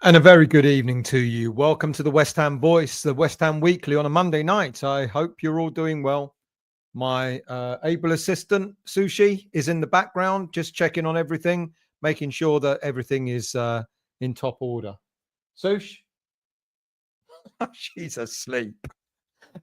And a very good evening to you. Welcome to the West Ham Voice, the West Ham Weekly on a Monday night. I hope you're all doing well. My able assistant, Sushi, is in the background, just checking on everything, making sure that everything is in top order. Sush, she's asleep.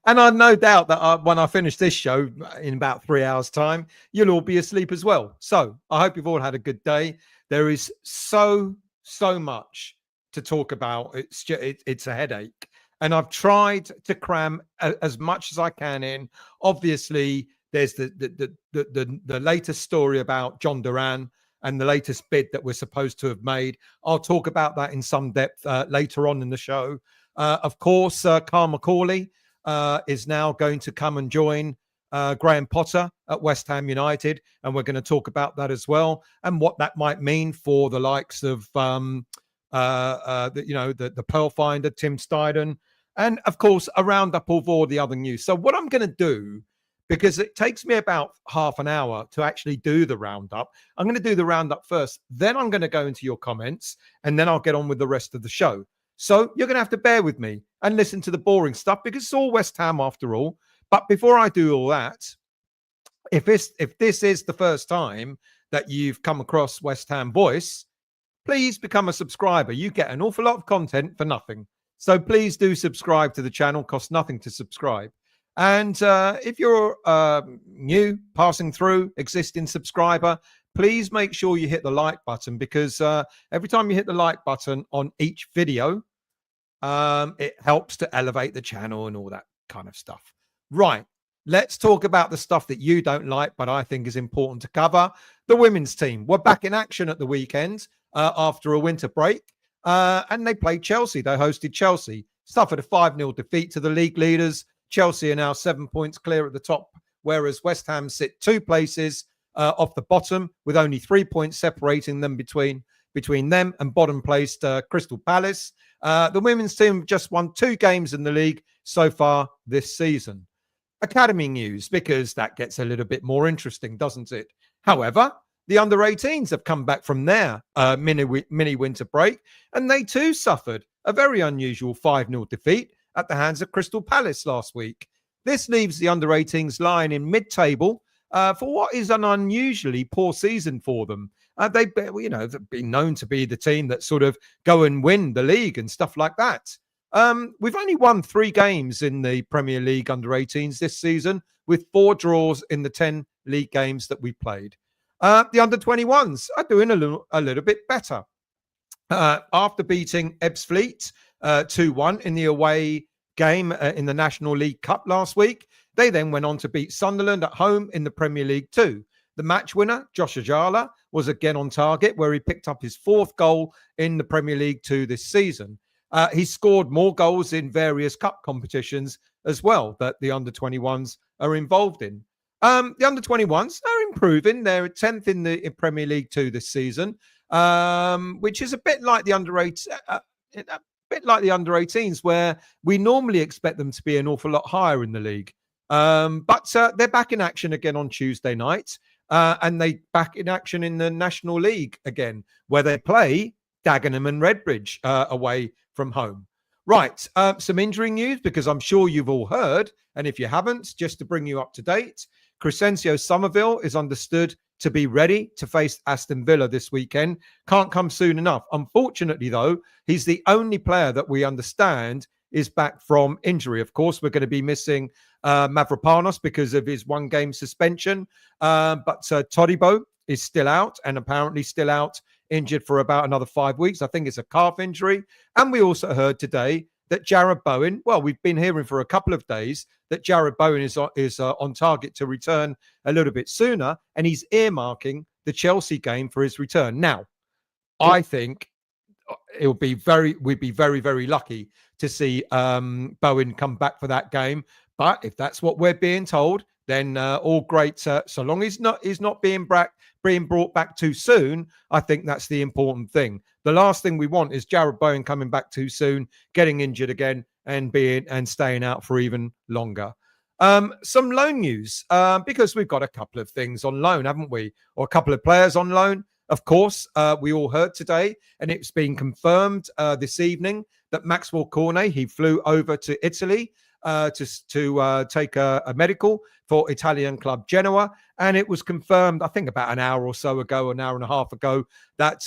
And I've no doubt that when I finish this show in about 3 hours' time, you'll all be asleep as well. So I hope you've all had a good day. There is so much to talk about. It's a headache. And I've tried to cram as much as I can in. Obviously, there's the latest story about Jhon Duran and the latest bid that we're supposed to have made. I'll talk about that in some depth later on in the show. Of course, Kyle Macauley is now going to come and join Graham Potter at West Ham United, and we're going to talk about that as well and what that might mean for the likes of the Pearl Finder, Tim Steiden, and of course a roundup of all the other news. So what I'm going to do, because it takes me about half an hour to actually do the roundup, I'm going to do the roundup first, then I'm going to go into your comments, and then I'll get on with the rest of the show. So you're going to have to bear with me and listen to the boring stuff because it's all West Ham after all. But before I do all that, if this is the first time that you've come across West Ham Voice, please become a subscriber. You get an awful lot of content for nothing. So please do subscribe to the channel. Costs nothing to subscribe. And if you're new, passing through, existing subscriber, please make sure you hit the like button because every time you hit the like button on each video, it helps to elevate the channel and all that kind of stuff. Right. Let's talk about the stuff that you don't like, but I think is important to cover. The women's team were back in action at the weekend after a winter break, and they played Chelsea. They hosted Chelsea, suffered a 5-0 defeat to the league leaders. Chelsea are now 7 points clear at the top, whereas West Ham sit 2 places off the bottom with only 3 points separating them between them and bottom placed Crystal Palace. The women's team have just won 2 games in the league so far this season. Academy news, because that gets a little bit more interesting, doesn't it? However, the under-18s have come back from their mini winter break, and they too suffered a very unusual 5-0 defeat at the hands of Crystal Palace last week. This leaves the under-18s lying in mid-table for what is an unusually poor season for them. They've been known to be the team that sort of go and win the league and stuff like that. We've only won 3 games in the Premier League under-18s this season, with 4 draws in the 10 league games that we played. The under-21s are doing a little bit better. After beating Ebbsfleet 2-1 in the away game in the National League Cup last week, they then went on to beat Sunderland at home in the Premier League 2. The match winner, Josh Ajala, was again on target, where he picked up his 4th goal in the Premier League 2 this season. He scored more goals in various cup competitions as well that the under-21s are involved in. The under-21s are improving. They're 10th in the Premier League 2 this season, which is a bit like the under-18s, where we normally expect them to be an awful lot higher in the league. But they're back in action again on Tuesday night, and they back in action in the National League again, where they play Dagenham and Redbridge away from home. Right, some injury news, because I'm sure you've all heard, and if you haven't, just to bring you up to date, Crysencio Summerville is understood to be ready to face Aston Villa this weekend. Can't come soon enough. Unfortunately, though, he's the only player that we understand is back from injury. Of course, we're going to be missing Mavropanos because of his 1-game suspension, but Todibo is still out, and apparently still out injured for about another 5 weeks. I think it's a calf injury. And we also heard today that Jarrod Bowen, well, we've been hearing for a couple of days that Jarrod Bowen is on target to return a little bit sooner, and he's earmarking the Chelsea game for his return. Now, I think we'd be very, very lucky to see Bowen come back for that game. But if that's what we're being told, then all great. So long as he's not being brought back too soon, I think that's the important thing. The last thing we want is Jarrod Bowen coming back too soon, getting injured again, and staying out for even longer. Some loan news, because we've got a couple of things on loan, haven't we? Or a couple of players on loan. Of course, we all heard today, and it's been confirmed this evening, that Maxwell Cornet, he flew over to Italy to take a medical for Italian club Genoa. And it was confirmed, I think about an hour or so ago, an hour and a half ago, that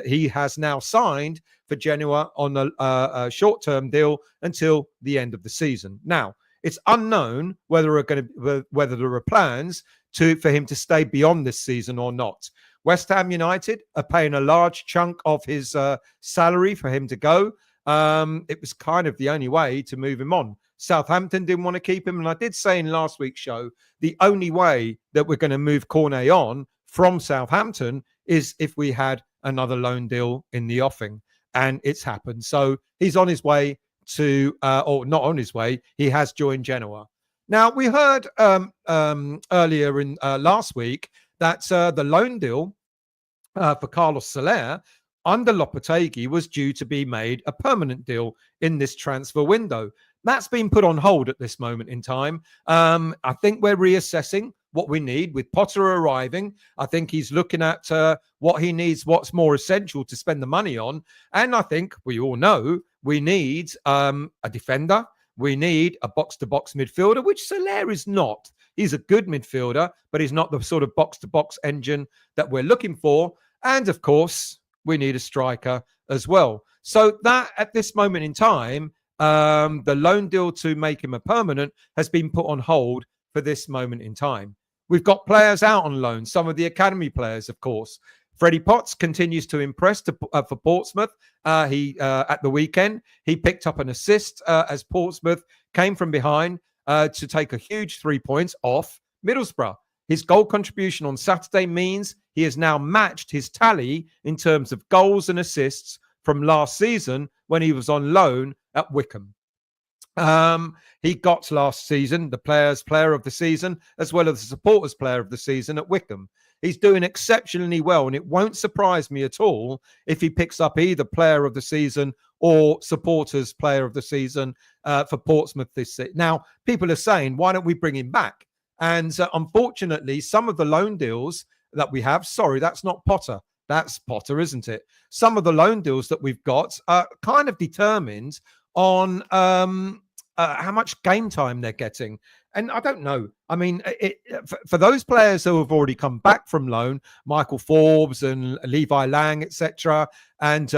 he has now signed for Genoa on a short-term deal until the end of the season. Now, it's unknown whether there are plans for him to stay beyond this season or not. West Ham United are paying a large chunk of his salary for him to go. It was kind of the only way to move him on. Southampton didn't want to keep him. And I did say in last week's show, the only way that we're going to move Cornet on from Southampton is if we had another loan deal in the offing. And it's happened. So he's on his way to, or not on his way, he has joined Genoa. Now, we heard earlier in last week that the loan deal for Carlos Soler under Lopetegui was due to be made a permanent deal in this transfer window. That's been put on hold at this moment in time. I think we're reassessing what we need with Potter arriving. I think he's looking at what he needs, what's more essential to spend the money on. And I think we all know we need a defender. We need a box-to-box midfielder, which Soler is not. He's a good midfielder, but he's not the sort of box-to-box engine that we're looking for. And, of course, we need a striker as well. So that, at this moment in time, the loan deal to make him a permanent has been put on hold for this moment in time. We've got players out on loan, some of the academy players, of course. Freddie Potts continues to impress for Portsmouth. He at the weekend, he picked up an assist as Portsmouth came from behind to take a huge 3 points off Middlesbrough. His goal contribution on Saturday means he has now matched his tally in terms of goals and assists from last season when he was on loan at Wycombe. He got last season the players' player of the season as well as the supporters' player of the season at Wycombe. He's doing exceptionally well, and it won't surprise me at all if he picks up either player of the season or supporters' player of the season for Portsmouth this season. Now, people are saying, why don't we bring him back? And unfortunately, some of the loan deals that we have, sorry, that's not Potter. That's Potter, isn't it? Some of the loan deals that we've got are kind of determined on how much game time they're getting. And I don't know. I mean, for those players who have already come back from loan, Michael Forbes and Levi Lang, etc., and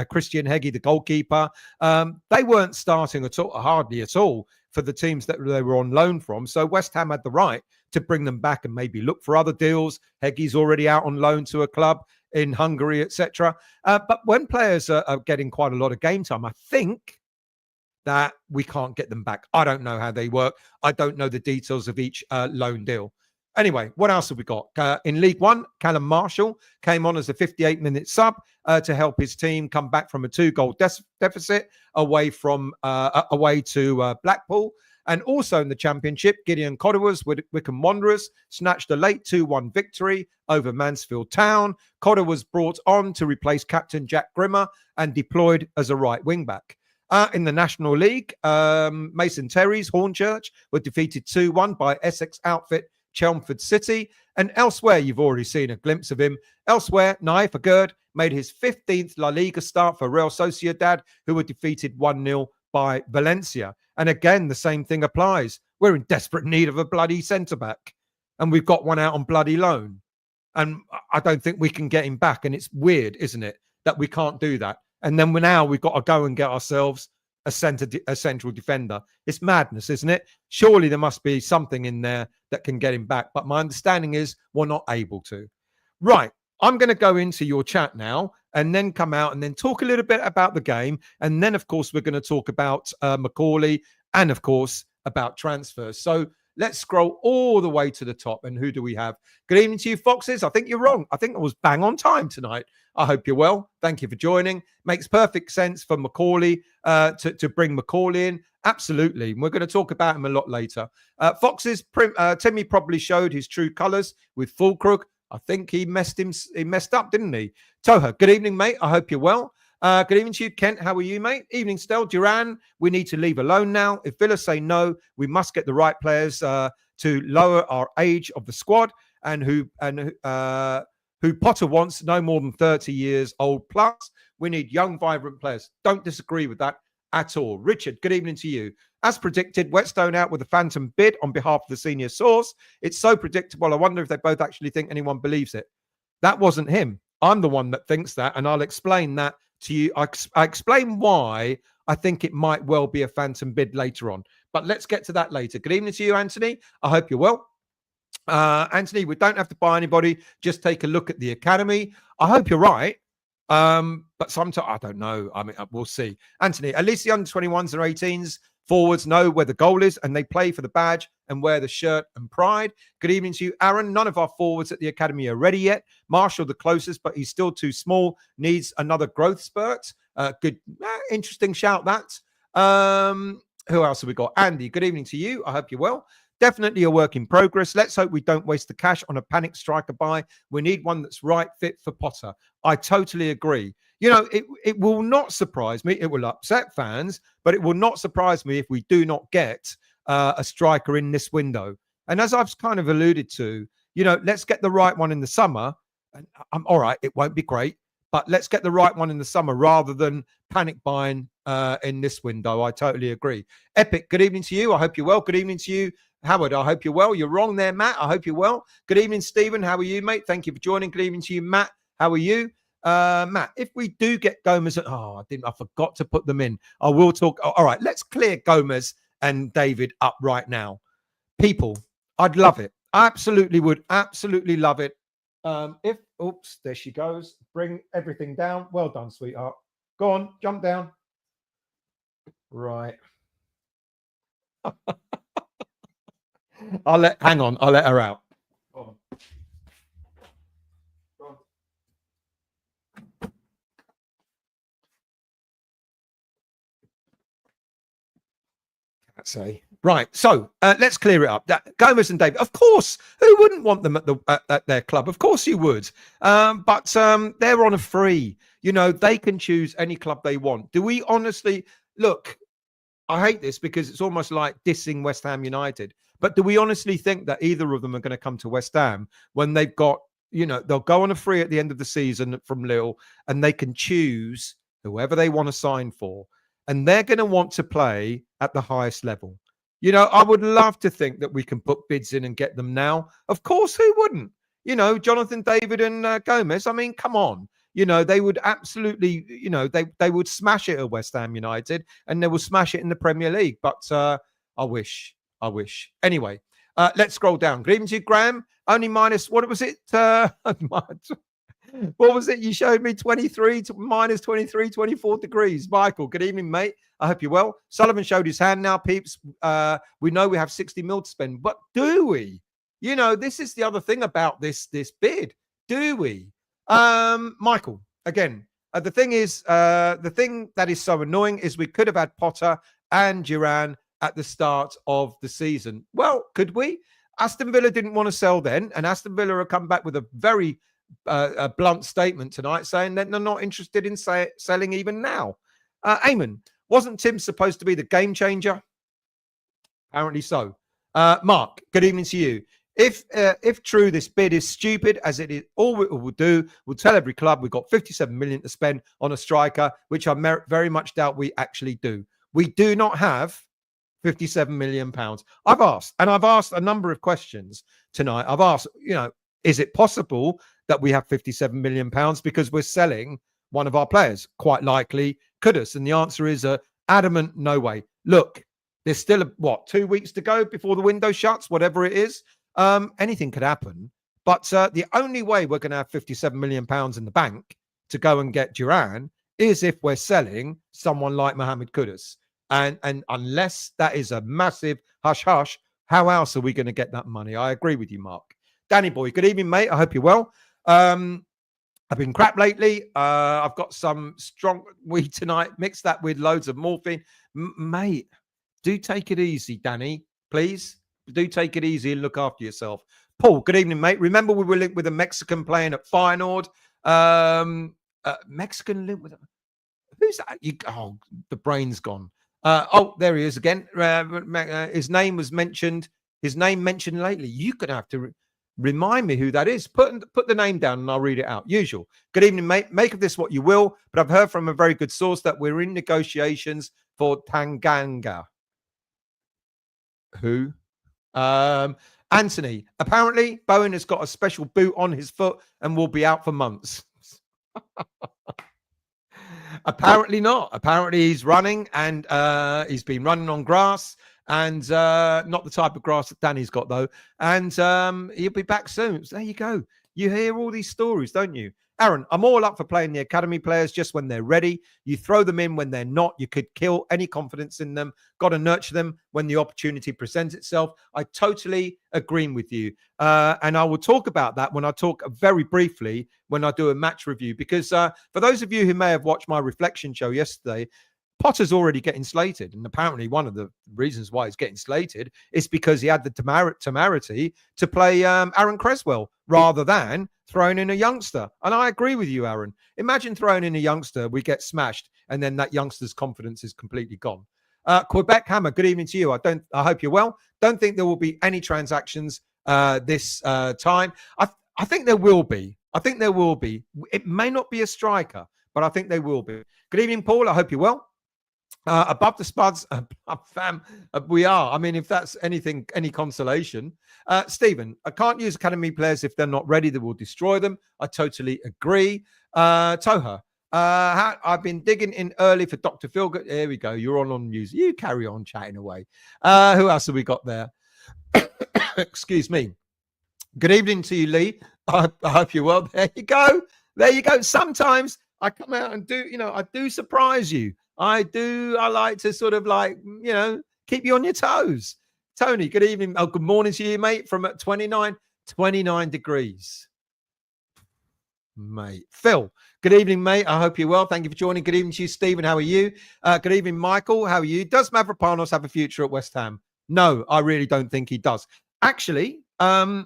Christian Heggie, the goalkeeper, they weren't starting at all, hardly at all, for the teams that they were on loan from. So West Ham had the right to bring them back and maybe look for other deals. Heggie's already out on loan to a club in Hungary, etc. But when players are getting quite a lot of game time, I think that we can't get them back. I don't know how they work. I don't know the details of each loan deal. Anyway, what else have we got? In League One, Callum Marshall came on as a 58-minute sub to help his team come back from a 2-goal deficit away to Blackpool. And also in the Championship, Gideon Codowers with Wycombe Wanderers snatched a late 2-1 victory over Mansfield Town. Codder was brought on to replace captain Jack Grimmer and deployed as a right wing-back. In the National League, Mason Terry's Hornchurch were defeated 2-1 by Essex outfit Chelmsford City. And elsewhere, you've already seen a glimpse of him. Elsewhere, Naif Agurd made his 15th La Liga start for Real Sociedad, who were defeated 1-0 by Valencia. And again, the same thing applies. We're in desperate need of a bloody centre-back. And we've got one out on bloody loan. And I don't think we can get him back. And it's weird, isn't it, that we can't do that. And then we've got to go and get ourselves a central defender. It's madness, isn't it? Surely there must be something in there that can get him back. But my understanding is we're not able to. Right. I'm going to go into your chat now and then come out and then talk a little bit about the game. And then, of course, we're going to talk about Macauley and, of course, about transfers. So let's scroll all the way to the top. And who do we have? Good evening to you, Foxes. I think you're wrong. I think I was bang on time tonight. I hope you're well. Thank you for joining. Makes perfect sense for Macauley to bring Macauley in. Absolutely. We're going to talk about him a lot later. Foxes, Timmy probably showed his true colours with Fulkrug. I think he messed up, didn't he? Toha, good evening, mate. I hope you're well. Good evening to you, Kent. How are you, mate? Evening, Stel. Duran, we need to leave alone now. If Villa say no, we must get the right players to lower our age of the squad and who Potter wants no more than 30 years old plus. We need young, vibrant players. Don't disagree with that at all. Richard, good evening to you. As predicted, Whetstone out with a phantom bid on behalf of the senior source. It's so predictable. I wonder if they both actually think anyone believes it. That wasn't him. I'm the one that thinks that, and I'll explain that to you. I explain why I think it might well be a phantom bid later on. But let's get to that later. Good evening to you, Anthony. I hope you're well. Anthony, we don't have to buy anybody. Just take a look at the academy. I hope you're right. But sometimes I don't know. I mean, we'll see. Anthony, at least the under 21s and 18s forwards know where the goal is and they play for the badge and wear the shirt and pride. Good evening to you, Aaron. None of our forwards at the academy are ready yet. Marshall, the closest, but he's still too small. Needs another growth spurt. Good, interesting shout that. Who else have we got? Andy, good evening to you. I hope you're well. Definitely a work in progress. Let's hope we don't waste the cash on a panic striker buy. We need one that's right fit for Potter. I totally agree. You know, it will not surprise me. It will upset fans, but it will not surprise me if we do not get a striker in this window. And as I've kind of alluded to, you know, let's get the right one in the summer. And I'm all right. It won't be great, but let's get the right one in the summer rather than panic buying in this window. I totally agree. Epic, good evening to you. I hope you're well. Good evening to you. Howard, I hope you're well. You're wrong there, Matt. I hope you're well. Good evening, Stephen. How are you, mate? Thank you for joining. Good evening to you, Matt. How are you? Matt, if we do get Gomez, I forgot to put them in. I will talk. All right, let's clear Gomez and David up right now. People, I'd love it. I absolutely would. Absolutely love it. Oops, there she goes. Bring everything down. Well done, sweetheart. Go on, jump down. Right. Hang on, I'll let her out. Go on. Can't say. Right, so let's clear it up. Gomez and David, of course, who wouldn't want them at their club? Of course you would. But they're on a free. You know, they can choose any club they want. Do we honestly look? I hate this because it's almost like dissing West Ham United. But do we honestly think that either of them are going to come to West Ham when they've got, you know, they'll go on a free at the end of the season from Lille and they can choose whoever they want to sign for. And they're going to want to play at the highest level. You know, I would love to think that we can put bids in and get them now. Of course, who wouldn't? You know, Jonathan David and Gomez. I mean, come on. You know, they would absolutely, you know, they would smash it at West Ham United and they will smash it in the Premier League. But I wish. Anyway, let's scroll down. Good evening to you, Graham. Only minus, what was it? What was it? You showed me 23 to minus 23, 24 degrees. Michael, good evening, mate. I hope you're well. Sullivan showed his hand now, peeps. We know we have 60 mil to spend, but do we? You know, this is the other thing about this bid. Do we? Michael, again, the thing that is so annoying is we could have had Potter and Duran at the start of the season. Well, could we? Aston Villa didn't want to sell then, and Aston Villa have come back with a very blunt statement tonight saying that they're not interested in selling even now. Eamon, wasn't Tim supposed to be the game changer? Apparently so. Mark, good evening to you. If true, this bid is stupid, as it is, all it will do, we'll tell every club we've got 57 million to spend on a striker, which I very much doubt we actually do. We do not have 57 million pounds. I've asked a number of questions tonight. I've asked, you know, is it possible that we have 57 million pounds because we're selling one of our players? Quite likely, could us? And the answer is a adamant no way. Look, there's still 2 weeks to go before the window shuts, whatever it is. Anything could happen. But the only way we're going to have 57 million pounds in the bank to go and get Duran is if we're selling someone like Mohamed Kudus. And unless that is a massive hush-hush, how else are we going to get that money? I agree with you, Mark. Danny boy, good evening, mate. I hope you're well. I've been crap lately. I've got some strong weed tonight. Mix that with loads of morphine. Mate, do take it easy, Danny. Please, do take it easy and look after yourself. Paul, good evening, mate. Remember we were linked with a Mexican playing at Feyenoord. Mexican linked with a... Who's that? The brain's gone. There he is again. His name was mentioned. His name mentioned lately. You're going to have to... Remind me who that is. Put the name down and I'll read it out. Usual. Good evening, mate. Make of this what you will, but I've heard from a very good source that we're in negotiations for Tanganga. Who? Anthony. Apparently, Bowen has got a special boot on his foot and will be out for months. Apparently not. Apparently he's running and he's been running on grass. And not the type of grass that Danny's got, though. And he'll be back soon. So there you go. You hear all these stories, don't you? Aaron, I'm all up for playing the academy players just when they're ready. You throw them in when they're not. You could kill any confidence in them. Got to nurture them when the opportunity presents itself. I totally agree with you. And I will talk about that when I talk very briefly when I do a match review. Because for those of you who may have watched my reflection show yesterday, Potter's already getting slated. And apparently one of the reasons why he's getting slated is because he had the temerity to play Aaron Creswell rather than throwing in a youngster. And I agree with you, Aaron. Imagine throwing in a youngster, we get smashed, and then that youngster's confidence is completely gone. Quebec Hammer, good evening to you. I hope you're well. Don't think there will be any transactions this time. I think there will be. It may not be a striker, but I think they will be. Good evening, Paul. I hope you're well. Above the spuds, fam, we are. I mean, if that's anything, any consolation. Stephen, I can't use academy players if they're not ready. They will destroy them. I totally agree. Toha, I've been digging in early for Dr. Philgood. Here we go. You're on music. You carry on chatting away. Who else have we got there? Excuse me. Good evening to you, Lee. I hope you're well. There you go. Sometimes I come out and I do surprise you. I do. I like to sort of keep you on your toes. Tony, good evening. Oh, good morning to you, mate. From 29 degrees. Mate. Phil, good evening, mate. I hope you're well. Thank you for joining. Good evening to you, Stephen. How are you? Good evening, Michael. How are you? Does Mavropanos have a future at West Ham? No, I really don't think he does. Actually, now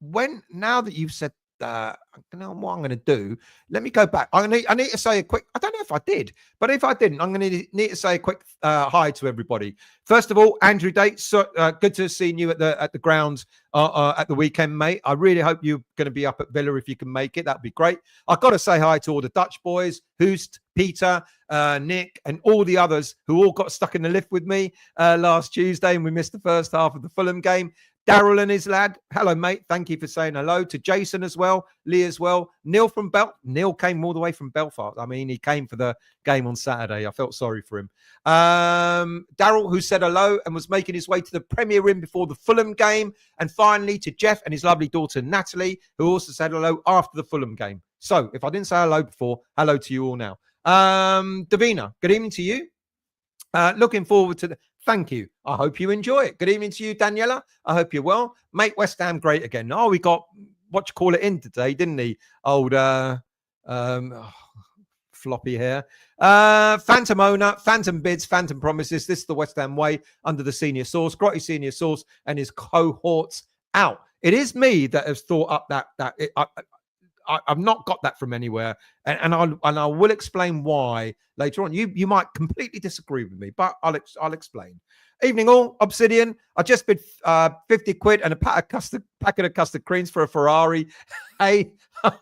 that you've said I don't know what I'm going to do. Let me go back. I need to say a quick. I don't know if I did, but if I didn't, I'm going to need to say a quick hi to everybody. First of all, Andrew Dates, so, good to see you at the grounds at the weekend, mate. I really hope you're going to be up at Villa if you can make it. That'd be great. I've got to say hi to all the Dutch boys, Hoost, Peter, Nick, and all the others who all got stuck in the lift with me last Tuesday, and we missed the first half of the Fulham game. Daryl and his lad. Hello, mate. Thank you for saying hello. To Jason as well. Lee as well. Neil from Neil came all the way from Belfast. I mean, he came for the game on Saturday. I felt sorry for him. Daryl, who said hello and was making his way to the Premier Inn before the Fulham game. And finally, to Jeff and his lovely daughter, Natalie, who also said hello after the Fulham game. So, if I didn't say hello before, hello to you all now. Davina, good evening to you. Looking forward to the... Thank you. I hope you enjoy it. Good evening to you, Daniela. I hope you're well. Make West Ham great again. Oh, we got in today, didn't he? Old floppy hair. Phantom owner, phantom bids, phantom promises. This is the West Ham way under the senior source. Grotty senior source and his cohorts out. It is me that has thought up I've not got that from anywhere, and I will explain why later on. You might completely disagree with me, but I'll explain. Evening all, Obsidian. I just bid 50 quid and a packet of custard creams for a Ferrari. Hey,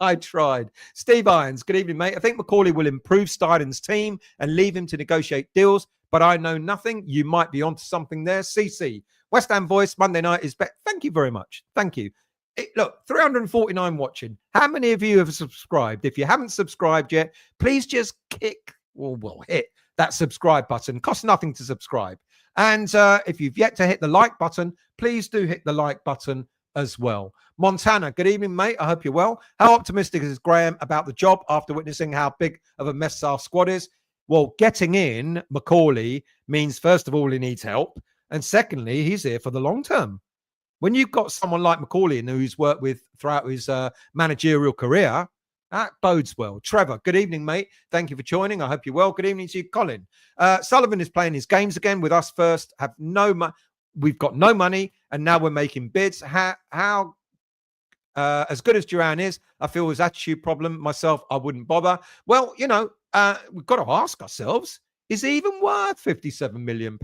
I tried. Steve Irons, good evening, mate. I think Macauley will improve Steiden's team and leave him to negotiate deals, but I know nothing. You might be onto something there. CC, West Ham voice, Monday night is bet. Thank you very much. Thank you. Look, 349 watching. How many of you have subscribed? If you haven't subscribed yet, please just hit that subscribe button. Costs nothing to subscribe. And if you've yet to hit the like button, please do hit the like button as well. Montana, good evening, mate. I hope you're well. How optimistic is Graham about the job after witnessing how big of a mess our squad is? Well, getting in Macauley means, first of all, he needs help. And secondly, he's here for the long term. When you've got someone like Macauley who's worked with throughout his managerial career, that bodes well. Trevor, good evening, mate. Thank you for joining. I hope you're well. Good evening to you, Colin. Sullivan is playing his games again with us first. We've got no money, and now we're making bids. How as good as Duran is, I feel his attitude problem. Myself, I wouldn't bother. Well, we've got to ask ourselves, is he even worth £57 million?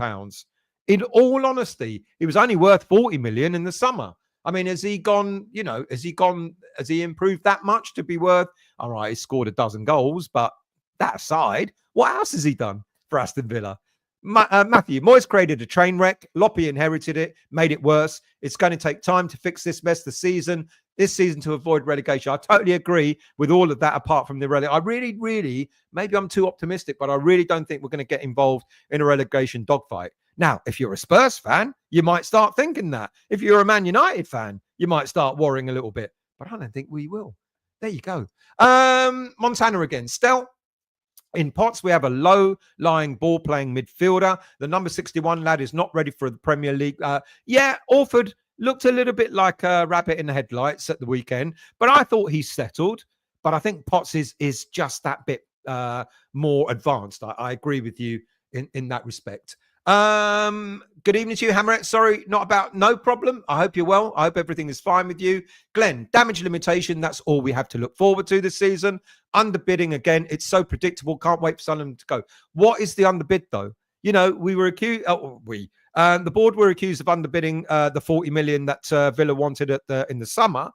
In all honesty, he was only worth 40 million in the summer. I mean, has he gone, has he improved that much to be worth? All right, he scored a dozen goals, but that aside, what else has he done for Aston Villa? Matthew, Moyes created a train wreck. Loppy inherited it, made it worse. It's going to take time to fix this mess this season to avoid relegation. I totally agree with all of that apart from the relegation. I really, maybe I'm too optimistic, but I really don't think we're going to get involved in a relegation dogfight. Now, if you're a Spurs fan, you might start thinking that. If you're a Man United fan, you might start worrying a little bit. But I don't think we will. There you go. Montana again. Stel. In Potts, we have a low-lying ball-playing midfielder. The number 61 lad is not ready for the Premier League. Orford looked a little bit like a rabbit in the headlights at the weekend, but I thought he settled. But I think Potts is just that bit more advanced. I agree with you in that respect. Good evening to you, Hammerette. Sorry, no problem. I hope you're well. I hope everything is fine with you. Glenn, damage limitation. That's all we have to look forward to this season. Underbidding again. It's so predictable. Can't wait for Sunderland to go. What is the underbid though? We were accused. The board were accused of underbidding the 40 million that Villa wanted in the summer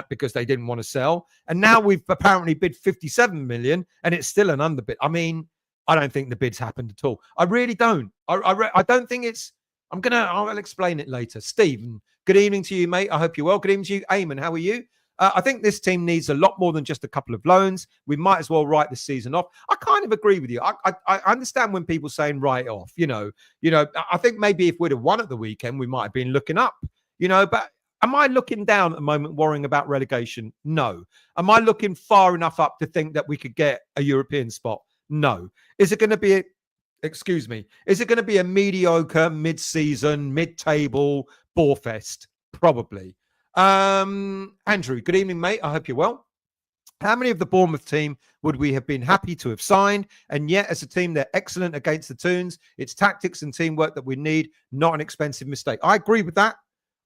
because they didn't want to sell. And now we've apparently bid 57 million and it's still an underbid. I mean, I don't think the bids happened at all. I really don't. I don't think it's. I'll explain it later. Stephen, good evening to you, mate. I hope you're well. Good evening to you, Eamon. How are you? I think this team needs a lot more than just a couple of loans. We might as well write the season off. I kind of agree with you. I understand when people saying write it off. I think maybe if we'd have won at the weekend, we might have been looking up. But am I looking down at the moment, worrying about relegation? No. Am I looking far enough up to think that we could get a European spot? No. Is it going to be a mediocre, mid-season, mid-table bore fest? Probably. Andrew, good evening, mate. I hope you're well. How many of the Bournemouth team would we have been happy to have signed? And yet, as a team, they're excellent against the Toons. It's tactics and teamwork that we need, not an expensive mistake. I agree with that.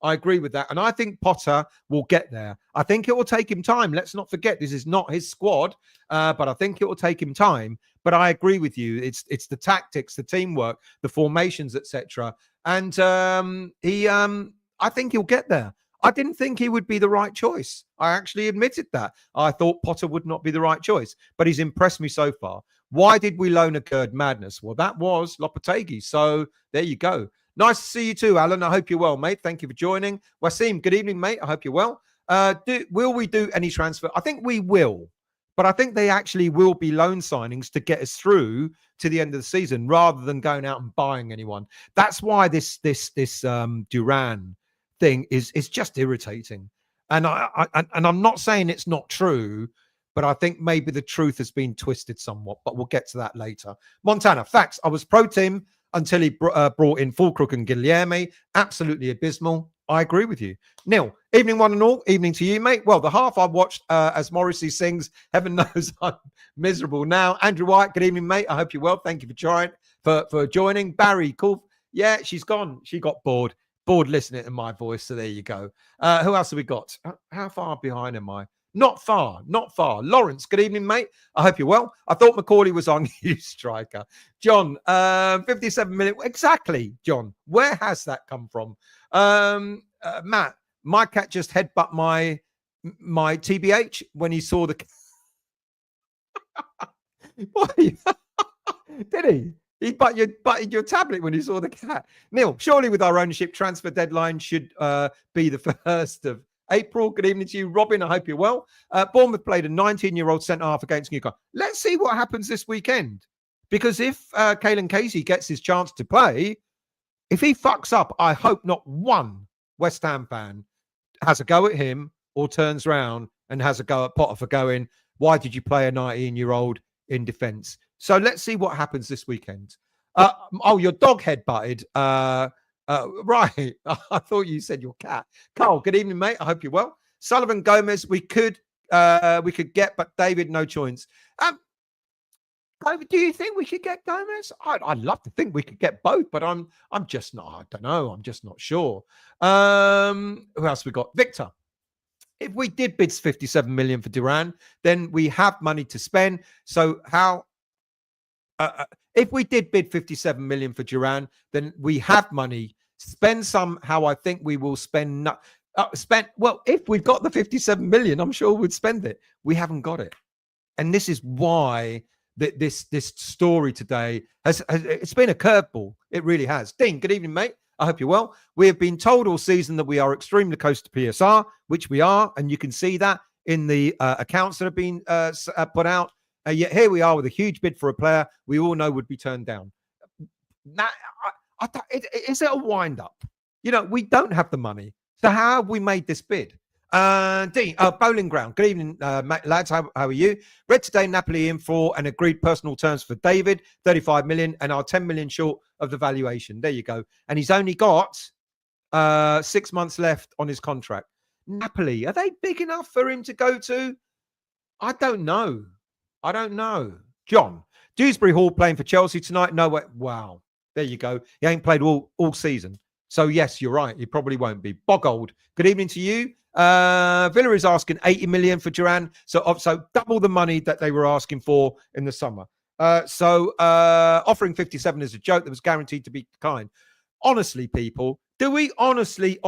And I think Potter will get there. I think it will take him time. Let's not forget, this is not his squad, but I think it will take him time. But I agree with you. It's the tactics, the teamwork, the formations, etc. And I think he'll get there. I didn't think he would be the right choice. I actually admitted that. I thought Potter would not be the right choice, but he's impressed me so far. Why did we loan a Gerd Madness? Well, that was Lopetegui. So there you go. Nice to see you too, Alan. I hope you're well, mate. Thank you for joining. Wasim, good evening, mate. I hope you're well. Will we do any transfer? I think we will, but I think they actually will be loan signings to get us through to the end of the season rather than going out and buying anyone. That's why this Duran thing is just irritating. And I'm not saying it's not true, but I think maybe the truth has been twisted somewhat, but we'll get to that later. Montana, facts. I was pro Tim until he brought in Fulcrook and Guilherme. Absolutely abysmal. I agree with you. Neil, evening one and all. Evening to you, mate. Well, the half I watched as Morrissey sings, heaven knows I'm miserable now. Andrew White, good evening, mate. I hope you're well. Thank you for joining. Barry, cool. Yeah, she's gone. She got bored listening to my voice. So there you go. Who else have we got? How far behind am I? Not far. Lawrence, good evening, mate. I hope you're well. I thought Macauley was on you, striker. John, 57 minutes. Exactly, John. Where has that come from? Matt, my cat just headbutt my TBH when he saw the... Did he? He butted your tablet when he saw the cat. Neil, surely with our ownership, transfer deadline should be the 1st of April. Good evening to you, Robin. I hope you're well. Bournemouth played a 19-year-old centre-half against Newcastle. Let's see what happens this weekend. Because if Kalen Casey gets his chance to play, if he fucks up, I hope not one West Ham fan has a go at him or turns around and has a go at Potter for going, why did you play a 19-year-old in defence? So let's see what happens this weekend. Your dog head-butted. Right. I thought you said your cat. Carl, good evening, mate. I hope you're well. Sullivan Gomez, we could get, but David, no choice. Do you think we should get Gomez? I'd love to think we could get both, but I'm just not. I don't know. I'm just not sure. Who else we got? Victor. If we did bid 57 million for Duran, then we have money to spend. So how? If we did bid 57 million for Duran, then we have money. Spend some. How I think we will spend. Spent. Well, if we've got the 57 million, I'm sure we'd spend it. We haven't got it. And this is why this story today it's been a curveball. It really has. Dean, good evening, mate. I hope you're well. We have been told all season that we are extremely close to PSR, which we are, and you can see that in the accounts that have been put out. Yet here we are with a huge bid for a player we all know would be turned down. Now, is it a wind up? We don't have the money. So how have we made this bid? Dean, Bowling Ground. Good evening, lads. How are you? Read today Napoli in for and agreed personal terms for David, 35 million, and are 10 million short of the valuation. There you go. And he's only got 6 months left on his contract. Napoli, are they big enough for him to go to? I don't know. John, Dewsbury Hall playing for Chelsea tonight? No way. Wow. There you go. He ain't played all season. So yes, you're right. He probably won't be. Bogold, good evening to you. Villa is asking 80 million for Duran, so double the money that they were asking for in the summer. Offering 57 is a joke that was guaranteed to be kind. Honestly, people, do we honestly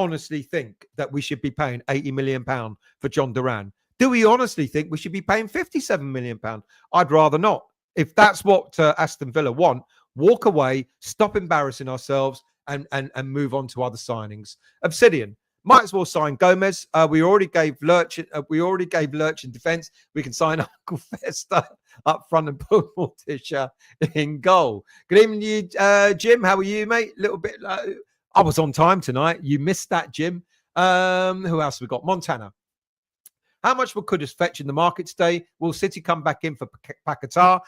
think that we should be paying 80 million pound for John Duran? Do we honestly think we should be paying 57 million pound? I'd rather not. If that's what Aston Villa want, walk away, stop embarrassing ourselves, and move on to other signings. Obsidian. Might as well sign Gomez. We already gave Lurch. In defence. We can sign Uncle Festa up front and put Morticia in goal. Good evening, you, Jim. How are you, mate? Little bit. I was on time tonight. You missed that, Jim. Who else have we got? Montana. How much will Kudus fetch in the market today? Will City come back in for Paquetá?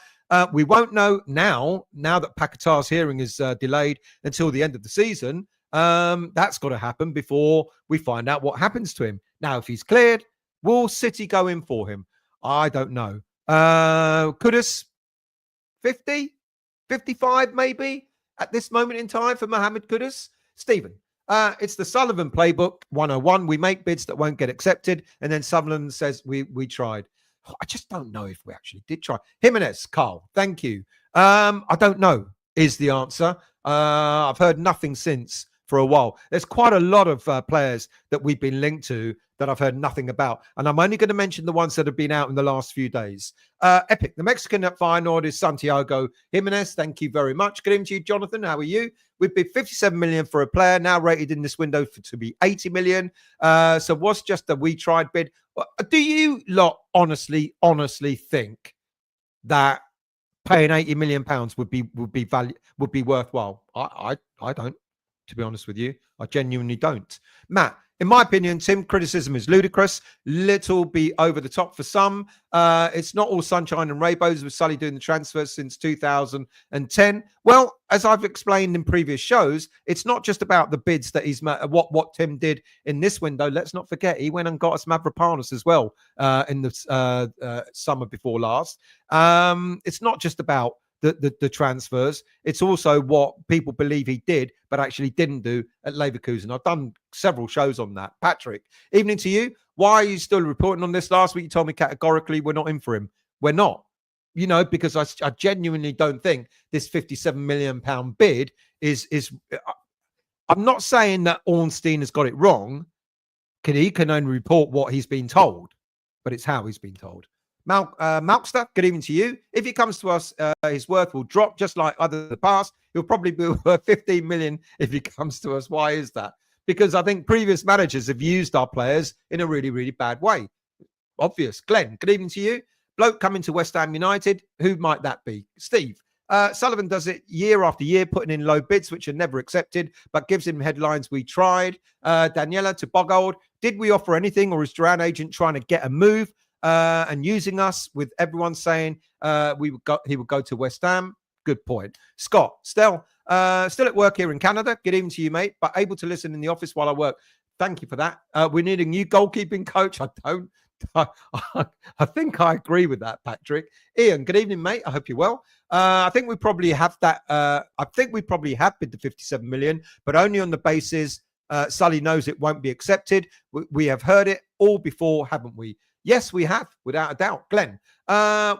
We won't know now that Paquetá's hearing is delayed until the end of the season. That's got to happen before we find out what happens to him. Now, if he's cleared, will City go in for him? I don't know. Kudus, 50, 55 maybe at this moment in time for Mohamed Kudus. Stephen, it's the Sullivan playbook 101. We make bids that won't get accepted, and then Sutherland says we tried. I just don't know if we actually did try. Jimenez, Carl, thank you. I don't know is the answer. I've heard nothing since for a while. There's quite a lot of players that we've been linked to that I've heard nothing about. And I'm only going to mention the ones that have been out in the last few days. Epic, the Mexican at Feyenoord is Santiago Jimenez. Thank you very much. Good evening to you, Jonathan. How are you? We've bid 57 million for a player, now rated in this window to be 80 million. So what's just a we tried bid? Do you lot honestly think that paying 80 million pounds would be worthwhile? I don't, to be honest with you. I genuinely don't. Matt, in my opinion, Tim, criticism is ludicrous. Little be over the top for some. It's not all sunshine and rainbows with Sully doing the transfers since 2010. Well, as I've explained in previous shows, it's not just about the bids that he's what Tim did in this window. Let's not forget he went and got us Mavropanos as well in the summer before last. It's not just about the transfers. It's also what people believe he did, but actually didn't do at Leverkusen. I've done several shows on that. Patrick, evening to you. Why are you still reporting on this? Last week you told me categorically we're not in for him. We're not. Because I genuinely don't think this 57 million pound bid is. I'm not saying that Ornstein has got it wrong. He can only report what he's been told, but it's how he's been told. Malkster, good evening to you. If he comes to us, his worth will drop just like other in the past. He'll probably be worth 15 million if he comes to us. Why is that? Because I think previous managers have used our players in a really, really bad way. Obvious. Glenn, good evening to you. Bloke coming to West Ham United. Who might that be? Steve. Sullivan does it year after year, putting in low bids, which are never accepted, but gives him headlines. We tried. Daniela to Bogold. Did we offer anything, or is Duran agent trying to get a move? And using us with everyone saying he would go to West Ham. Good point. Scott, still at work here in Canada. Good evening to you, mate, but able to listen in the office while I work. Thank you for that. We need a new goalkeeping coach. I think I agree with that, Patrick. Ian, good evening, mate. I hope you're well. I think we probably have that. I think we probably have bid the 57 million, but only on the basis Sully knows it won't be accepted. We have heard it all before, haven't we? Yes, we have, without a doubt. Glenn,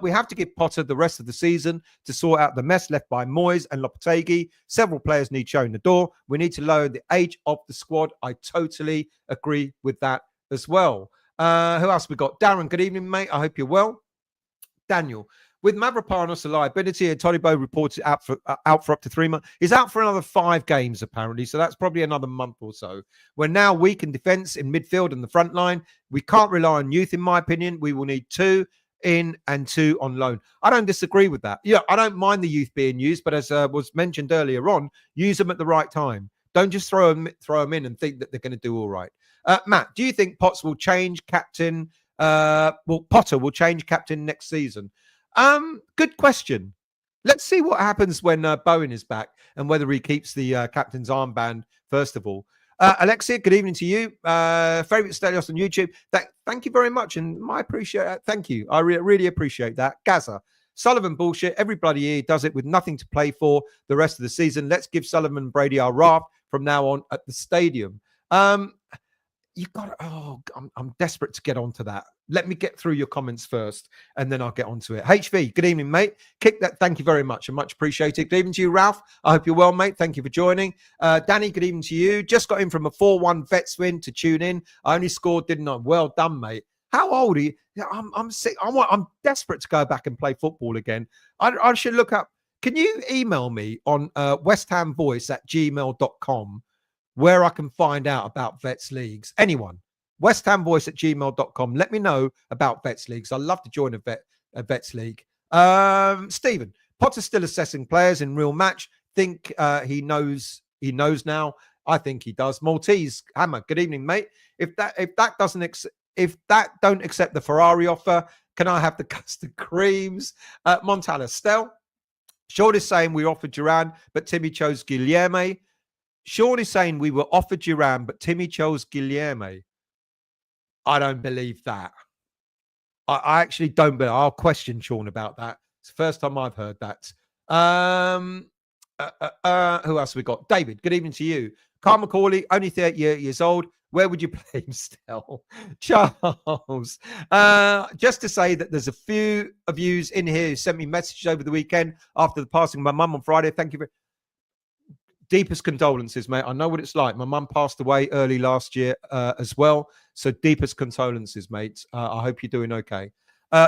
we have to give Potter the rest of the season to sort out the mess left by Moyes and Lopetegui. Several players need showing the door. We need to lower the age of the squad. I totally agree with that as well. Who else we got? Darren, good evening, mate. I hope you're well. Daniel, with Mavropanos a liability and Todibo reported out for up to 3 months. He's out for another 5 games, apparently. So that's probably another month or so. We're now weak in defence, in midfield and the front line. We can't rely on youth, in my opinion. We will need 2 in and 2 on loan. I don't disagree with that. Yeah, I don't mind the youth being used, but as was mentioned earlier on, use them at the right time. Don't just throw them in and think that they're going to do all right. Matt, do you think Potter will change captain next season? Good question. Let's see what happens when Bowen is back and whether he keeps the captain's armband, first of all. Alexia, good evening to you. Favorite Stelios on YouTube. Thank you very much. And I appreciate it. Thank you. I really appreciate that. Gaza, Sullivan bullshit. Every bloody year does it with nothing to play for the rest of the season. Let's give Sullivan and Brady our raft from now on at the stadium. You've got I'm desperate to get onto that. Let me get through your comments first, and then I'll get onto it. HV, good evening, mate. Kick that. Thank you very much. I much appreciated. Good evening to you, Ralph. I hope you're well, mate. Thank you for joining. Danny, good evening to you. Just got in from a 4-1 Vets win to tune in. I only scored, didn't I? Well done, mate. How old are you? I'm sick. I'm desperate to go back and play football again. I should look up. Can you email me on westhamvoice@gmail.com where I can find out about Vets Leagues? Anyone. westhamvoice@gmail.com. Let me know about Vets Leagues. I'd love to join a Vets League. Stephen, Potter's still assessing players in real match. Think he knows now. I think he does. Maltese Hammer, good evening, mate. If that don't accept the Ferrari offer, can I have the custard creams? Montana Stell. Sean is saying we offered Duran, but Timmy chose Guilherme. Sean is saying we were offered Duran, but Timmy chose Guilherme. I don't believe that. I actually don't believe. I'll question Sean about that. It's the first time I've heard that. Who else have we got? David, good evening to you. Kyle Macauley, only 30 years old. Where would you play him still? Charles. Just to say that there's a few of yous in here who sent me messages over the weekend after the passing of my mum on Friday. Thank you very deepest condolences, mate. I know what it's like. My mum passed away early last year as well. So deepest condolences, mate. I hope you're doing okay.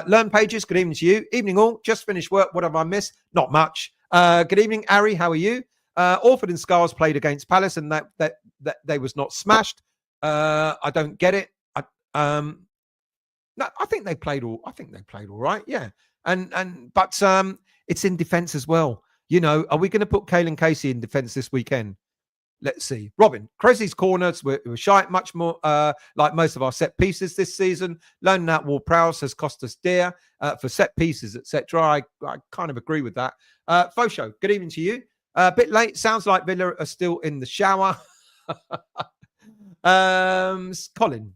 Learn Pages, good evening to you. Evening all. Just finished work. What have I missed? Not much. Good evening, Ari. How are you? Orford and Scars played against Palace and that they was not smashed. I don't get it. No, I think they played all right. Yeah. But it's in defense as well. You know, are we going to put Caelan Casey in defence this weekend? Let's see. Robin, Cressy's corners were shy, much more like most of our set pieces this season. Loaning out Ward-Prowse has cost us dear for set pieces, etc. I kind of agree with that. Fosho, good evening to you. A bit late. Sounds like Villa are still in the shower. Colin,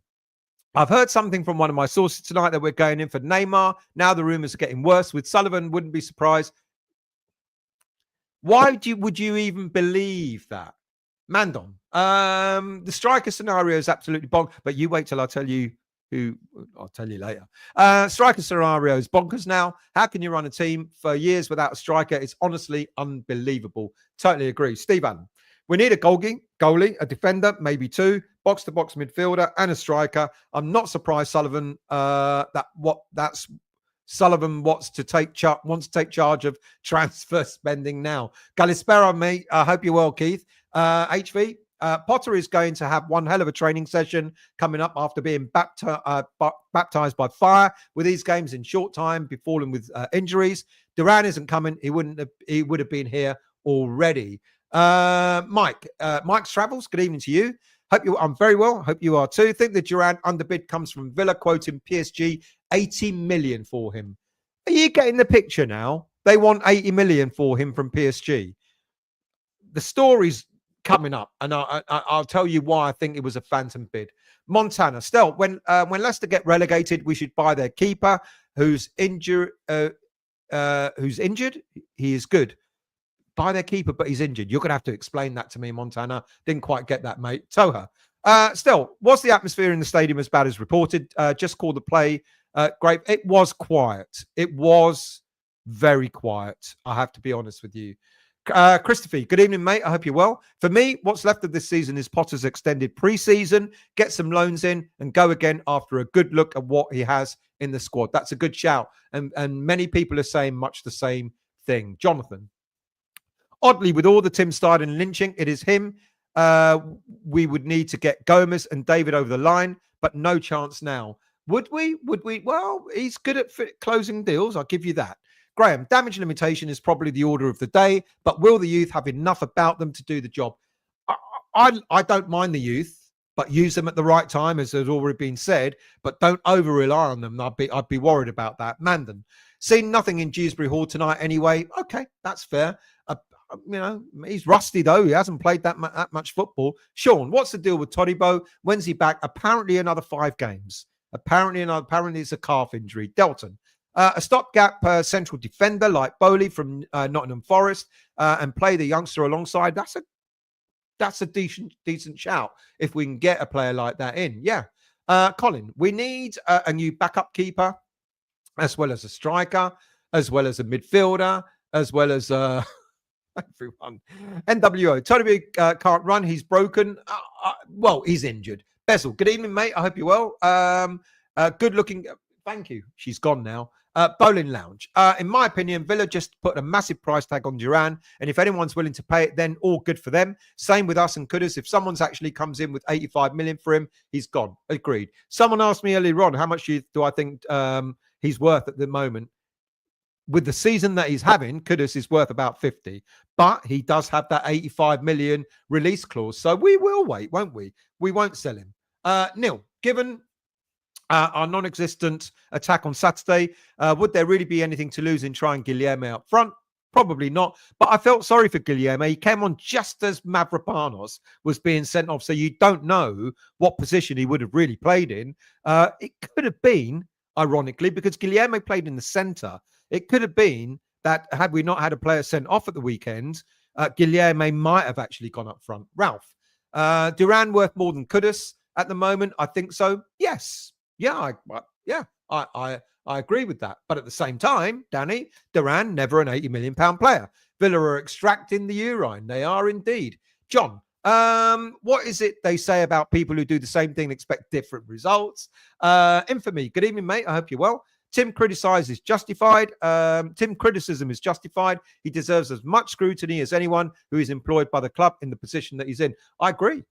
I've heard something from one of my sources tonight that we're going in for Neymar. Now the rumours are getting worse. With Sullivan, wouldn't be surprised. Why would you even believe that? Mandon, the striker scenario is absolutely bonkers, but you wait till I tell you who. I'll tell you later. Striker scenario is bonkers now. How can you run a team for years without a striker? It's honestly unbelievable. Totally agree. Steve Allen, we need a goalie, a defender, maybe 2, box-to-box midfielder, and a striker. I'm not surprised Sullivan Sullivan wants to take charge of transfer spending now. Galispero, mate. I hope you're well, Keith. HV, Potter is going to have one hell of a training session coming up after being baptized by fire with these games in short time, befallen with injuries. Duran isn't coming. He would have been here already. Mike's Travels, good evening to you. I'm very well. Hope you are too. Think the Duran underbid comes from Villa, quoting PSG 80 million for him. Are you getting the picture now? They want 80 million for him from PSG. The story's coming up, and I'll tell you why I think it was a phantom bid. Montana, still, when Leicester get relegated, we should buy their keeper who's injured. He is good. Buy their keeper, but he's injured. You're going to have to explain that to me, Montana. Didn't quite get that, mate. Toha. Still, was the atmosphere in the stadium as bad as reported? Just call the play great. It was quiet. It was very quiet. I have to be honest with you. Christopher, good evening, mate. I hope you're well. For me, what's left of this season is Potter's extended pre-season, get some loans in and go again after a good look at what he has in the squad. That's a good shout. And many people are saying much the same thing. Jonathan, oddly, with all the Tim Steidten lynching, it is him. We would need to get Gomez and David over the line, but no chance now. Would we? Well, he's good at closing deals. I'll give you that. Graham, damage limitation is probably the order of the day, but will the youth have enough about them to do the job? I don't mind the youth, but use them at the right time, as has already been said, but don't over-rely on them. I'd be worried about that. Mandan, seen nothing in Dewsbury Hall tonight anyway. Okay, that's fair. He's rusty, though. He hasn't played that much football. Sean, what's the deal with Todibo? When's he back? Apparently another 5 games. Apparently it's a calf injury. Delton, a stopgap central defender like Bowley from Nottingham Forest and play the youngster alongside. That's a decent shout if we can get a player like that in. Yeah. Colin, we need a new backup keeper as well as a striker, as well as a midfielder, as well as everyone. NWO, Tony can't run. He's broken. Well, he's injured. Bezel, good evening, mate. I hope you're well. Good looking. Thank you. She's gone now. Bowling Lounge. In my opinion, Villa just put a massive price tag on Duran, and if anyone's willing to pay it, then all good for them. Same with us and Kudus. If someone's actually comes in with 85 million for him, he's gone. Agreed. Someone asked me earlier on, how much do I think he's worth at the moment? With the season that he's having, Kudus is worth about 50, but he does have that 85 million release clause. So we will wait, won't we? We won't sell him. Neil, given our non-existent attack on Saturday, would there really be anything to lose in trying Guilherme up front? Probably not, but I felt sorry for Guilherme. He came on just as Mavropanos was being sent off, so you don't know what position he would have really played in. It could have been, ironically, because Guilherme played in the centre, it could have been that had we not had a player sent off at the weekend, Guilherme might have actually gone up front. Ralph, Duran worth more than Kudus at the moment? I think so. Yes. Yeah, I agree with that. But at the same time, Danny, Duran, never an £80 million player. Villa are extracting the urine. They are indeed. John, what is it they say about people who do the same thing and expect different results? Infamy, good evening, mate. I hope you're well. Tim criticizes justified. Tim criticism is justified. He deserves as much scrutiny as anyone who is employed by the club in the position that he's in. I agree.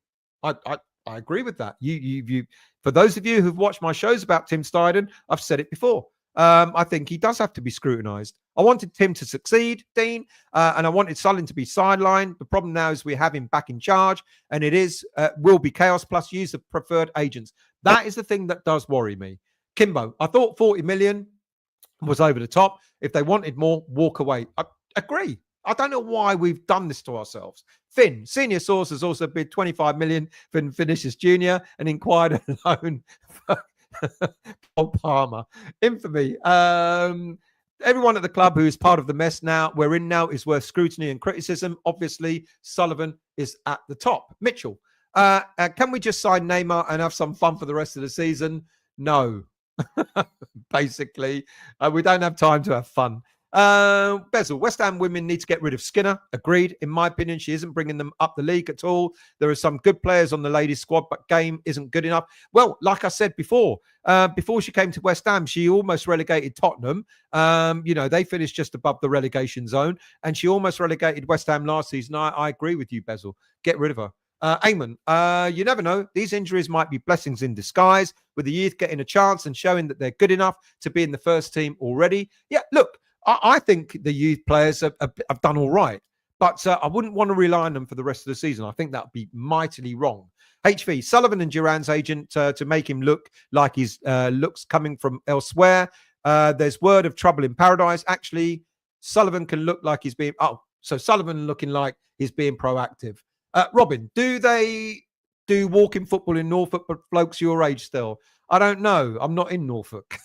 I agree with that. You for those of you who've watched my shows about Tim Steidten, I've said it before. I think he does have to be scrutinised. I wanted Tim to succeed, Dean, and I wanted Sullen to be sidelined. The problem now is we have him back in charge, and it will be chaos plus use of preferred agents. That is the thing that does worry me. Kimbo, I thought 40 million was over the top. If they wanted more, walk away. I agree. I don't know why we've done this to ourselves. Finn, senior source has also bid 25 million for Vinicius Jr. and inquired a loan for Paul Palmer. Infamy. Everyone at the club who is part of the mess we're in now is worth scrutiny and criticism. Obviously, Sullivan is at the top. Mitchell, can we just sign Neymar and have some fun for the rest of the season? No. Basically, we don't have time to have fun. Bezel, West Ham women need to get rid of Skinner. Agreed. In my opinion, she isn't bringing them up the league at all. There are some good players on the ladies' squad, but game isn't good enough. Well, like I said before she came to West Ham, she almost relegated Tottenham. They finished just above the relegation zone, and she almost relegated West Ham last season. I agree with you, Bezel. Get rid of her. Eamon, you never know. These injuries might be blessings in disguise, with the youth getting a chance and showing that they're good enough to be in the first team already. Yeah, look, I think the youth players have done all right, but I wouldn't want to rely on them for the rest of the season. I think that would be mightily wrong. HV, Sullivan and Duran's agent to make him look like his looks coming from elsewhere. There's word of trouble in paradise. Actually, Sullivan can look like he's being... so Sullivan looking like he's being proactive. Robin, do they do walking football in Norfolk, but blokes your age still? I don't know. I'm not in Norfolk.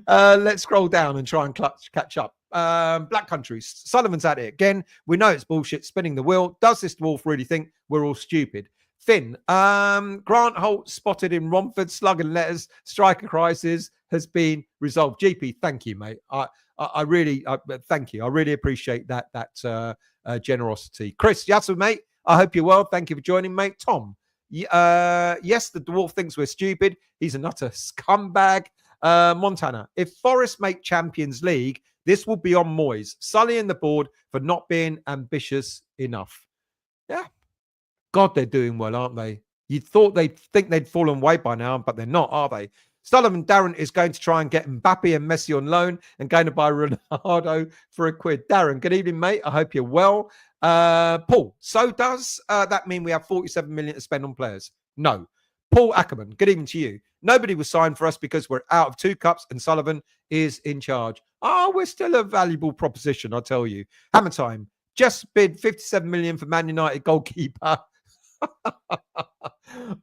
Let's scroll down and try and catch up. Black Country, Sullivan's at it again. We know it's bullshit, spinning the wheel. Does this dwarf really think we're all stupid? Finn, Grant Holt spotted in Romford, slug and letters, striker crisis has been resolved. GP, thank you, mate. I really thank you. I really appreciate that generosity. Chris, Yasu, mate, I hope you're well. Thank you for joining, mate. Tom, yes, the dwarf thinks we're stupid. He's an utter scumbag. Montana, if Forest make Champions League, this will be on Moyes, sullying the board for not being ambitious enough. Yeah. God, they're doing well, aren't they? You'd thought they'd think they'd fallen away by now, but they're not, are they? Sullivan Darren is going to try and get Mbappe and Messi on loan and going to buy Ronaldo for £1. Darren, good evening, mate. I hope you're well. Paul, so does that mean we have 47 million to spend on players? No. Paul Ackerman, good evening to you. Nobody was signed for us because we're out of 2 cups and Sullivan is in charge. Oh, we're still a valuable proposition, I'll tell you. Hammer time. Just bid 57 million for Man United goalkeeper.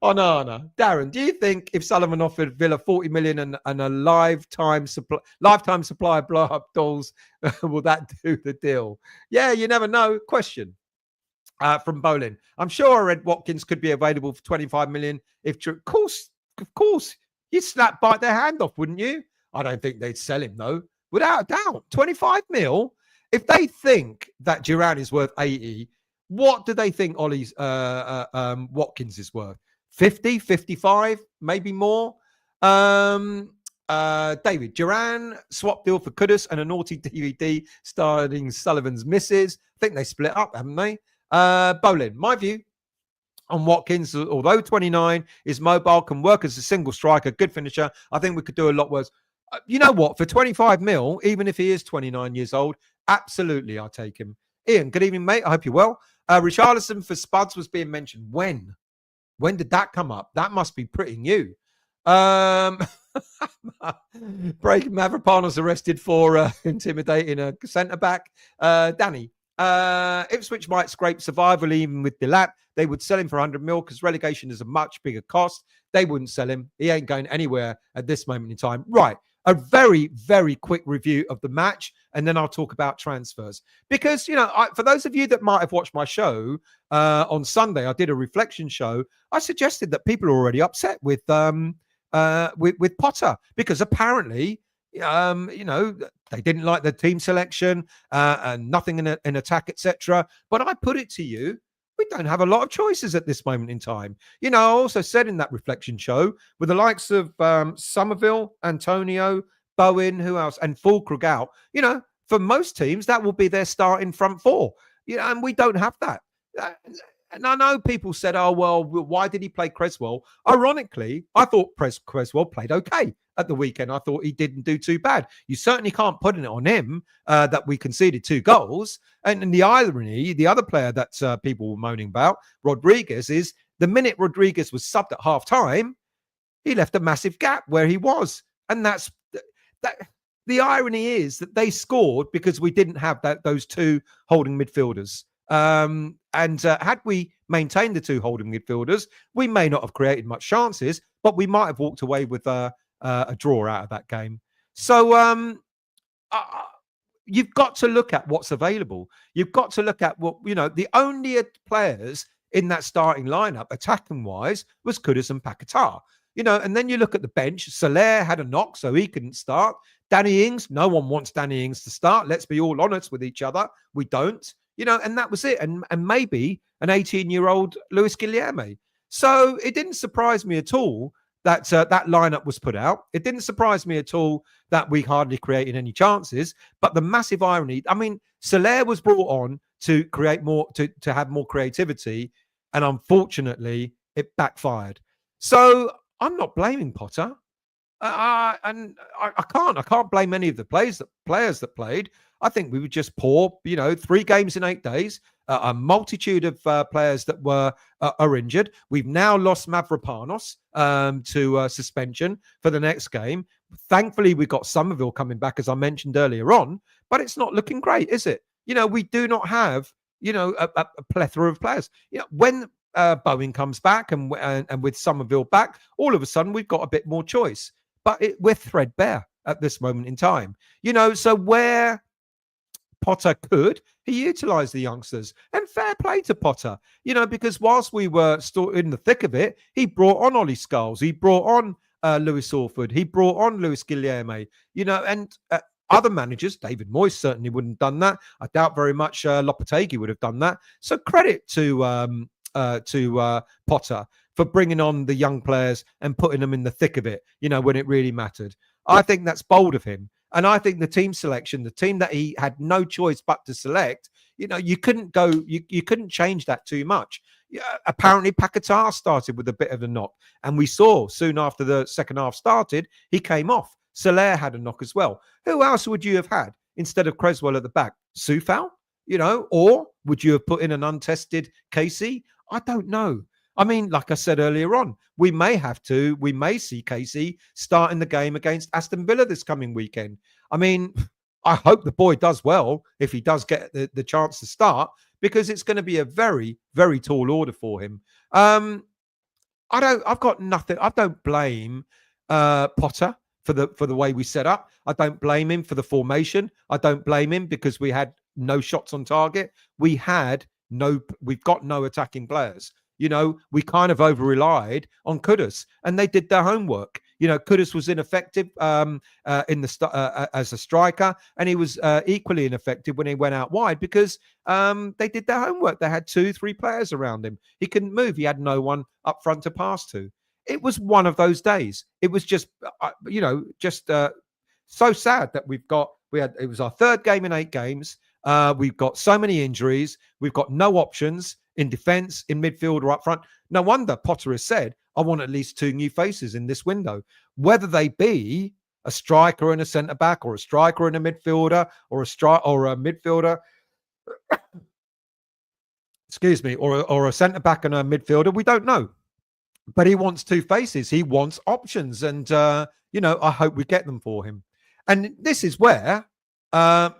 Onana. Darren, do you think if Sullivan offered Villa 40 million and a lifetime supply of blow-up dolls, will that do the deal? Yeah, you never know. Question from Bowen. I'm sure Red Watkins could be available for 25 million if true. Of course. You'd bite their hand off, wouldn't you? I don't think they'd sell him, though. Without a doubt. 25 mil? If they think that Duran is worth 80, what do they think Ollie's Watkins is worth? 50, 55, maybe more? David, Duran swap deal for Kudus and a naughty DVD starring Sullivan's misses. I think they split up, haven't they? Bowen, my view on Watkins, although 29, is mobile, can work as a single striker, good finisher. I think we could do a lot worse. You know what? For 25 mil, even if he is 29 years old, absolutely, I'll take him. Ian, good evening, mate. I hope you're well. Richarlison for Spuds was being mentioned. When? When did that come up? That must be pretty new. Breaking Mavropanos arrested for intimidating a centre-back. Danny, Ipswich might scrape survival even with Dilat. They would sell him for 100 mil because relegation is a much bigger cost. They wouldn't sell him. He ain't going anywhere at this moment in time. Right. A very, very quick review of the match, and then I'll talk about transfers. Because, you know, for those of you that might have watched my show on Sunday, I did a reflection show. I suggested that people are already upset with Potter because apparently, you know, they didn't like the team selection and nothing in attack, etc. But I put it to you, we don't have a lot of choices at this moment in time. You know, I also said in that reflection show, with the likes of Summerville, Antonio, Bowen, who else, and Fulkrug out, you know, for most teams, that will be their starting front four. You know, and we don't have that. And I know people said, oh, well, why did he play Creswell? Ironically, I thought Creswell played okay at the weekend. I thought he didn't do too bad. You certainly can't put it on him that we conceded 2 goals. And the irony, the other player that people were moaning about, Rodriguez, is the minute Rodriguez was subbed at half-time, he left a massive gap where he was. And that. The irony is that they scored because we didn't have those 2 holding midfielders. Had we maintained the 2 holding midfielders, we may not have created much chances, but we might have walked away with a draw out of that game. So you've got to look at what's available. You've got to look at what, you know, the only players in that starting lineup, attacking wise, was Kudus and Paquetá. You know, and then you look at the bench. Soler had a knock, so he couldn't start. Danny Ings, no one wants Danny Ings to start. Let's be all honest with each other. We don't. You know, and that was it. And maybe an 18-year-old Luis Guilherme. So it didn't surprise me at all that that lineup was put out. It didn't surprise me at all that we hardly created any chances. But the massive irony, I mean, Soler was brought on to create more, to have more creativity. And unfortunately, it backfired. So I'm not blaming Potter. I can't blame any of the players that played. I think we were just poor. You know, 3 games in 8 days, a multitude of players that are injured. We've now lost Mavropanos to suspension for the next game. Thankfully, we got Summerville coming back, as I mentioned earlier on, but it's not looking great, is it? You know, we do not have, you know, a plethora of players. You know, when Bowen comes back and with Summerville back, all of a sudden we've got a bit more choice. But we're threadbare at this moment in time. You know, so where Potter could, he utilised the youngsters. And fair play to Potter, because whilst we were still in the thick of it, he brought on Ollie Scholes, he brought on Lewis Orford, he brought on Luis Guilherme, and other managers, David Moyes certainly wouldn't have done that. I doubt very much Lopetegui would have done that. So credit to Potter for bringing on the young players and putting them in the thick of it, when it really mattered. I think that's bold of him. And I think the team selection, the team that he had no choice but to select, you couldn't you couldn't change that too much. Apparently, Paquetá started with a bit of a knock. And we saw soon after the second half started, he came off. Soler had a knock as well. Who else would you have had instead of Creswell at the back? Soufal, or would you have put in an untested Casey? I don't know. I mean, like I said earlier on, we may see Casey starting the game against Aston Villa this coming weekend. I mean, I hope the boy does well if he does get the chance to start, because it's going to be a very, very tall order for him. I've got nothing. I don't blame Potter for the way we set up. I don't blame him for the formation. I don't blame him because we had no shots on target. We've got no attacking players. We kind of over-relied on Kudus, and they did their homework. Kudus was ineffective as a striker, and he was equally ineffective when he went out wide because they did their homework. They had 2-3 players around him. He couldn't move. He had no one up front to pass to. It was one of those days. It was just, so sad that it was our third game in 8 games. We've got so many injuries. We've got no options in defence, in midfield, or up front. No wonder Potter has said, I want at least 2 new faces in this window, whether they be a striker and a centre-back, or a striker and a midfielder, or a midfielder, excuse me, or a centre-back and a midfielder. We don't know. But he wants 2 faces. He wants options. And, I hope we get them for him. And this is where Kyle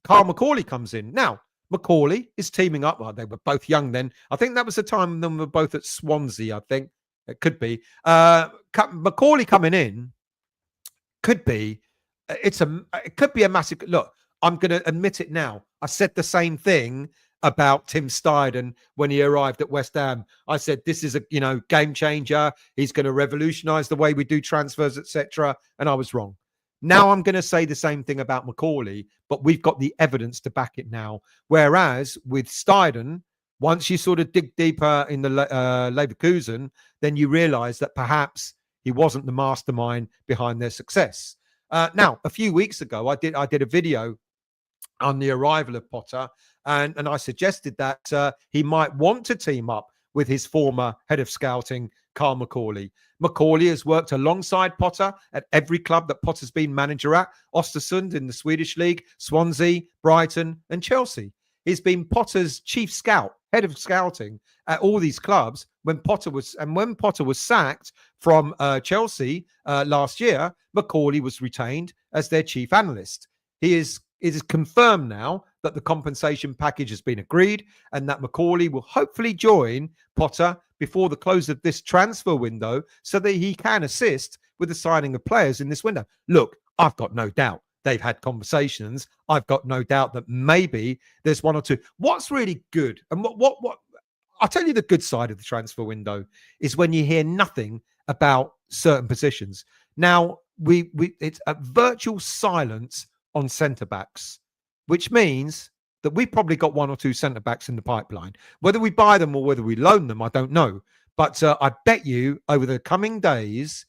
Macauley comes in. Now, Macauley is teaming up. Well, they were both young then. I think that was the time when they were both at Swansea, I think. It could be. Macauley coming in could be, it could be a massive, look, I'm going to admit it now. I said the same thing about Tim Steidten when he arrived at West Ham. I said, this is a, game changer. He's going to revolutionize the way we do transfers, etc. And I was wrong. Now I'm going to say the same thing about Macauley, but we've got the evidence to back it now. Whereas with Steidten, once you sort of dig deeper in the Leverkusen, then you realize that perhaps he wasn't the mastermind behind their success. Now, a few weeks ago, I did a video on the arrival of Potter, and I suggested that he might want to team up with his former head of scouting, Kyle Macauley. Macauley has worked alongside Potter at every club that Potter's been manager at: Östersund in the Swedish league, Swansea, Brighton, and Chelsea. He's been Potter's chief scout, head of scouting at all these clubs when Potter was sacked from Chelsea last year. Macauley was retained as their chief analyst. It is confirmed now that the compensation package has been agreed and that Macauley will hopefully join Potter before the close of this transfer window so that he can assist with the signing of players in this window. Look, I've got no doubt they've had conversations. I've got no doubt that maybe there's 1 or 2. What's really good, and what I'll tell you, the good side of the transfer window is when you hear nothing about certain positions. Now, it's a virtual silence on centre-backs, which means that we've probably got 1 or 2 centre-backs in the pipeline. Whether we buy them or whether we loan them, I don't know. But I bet you over the coming days,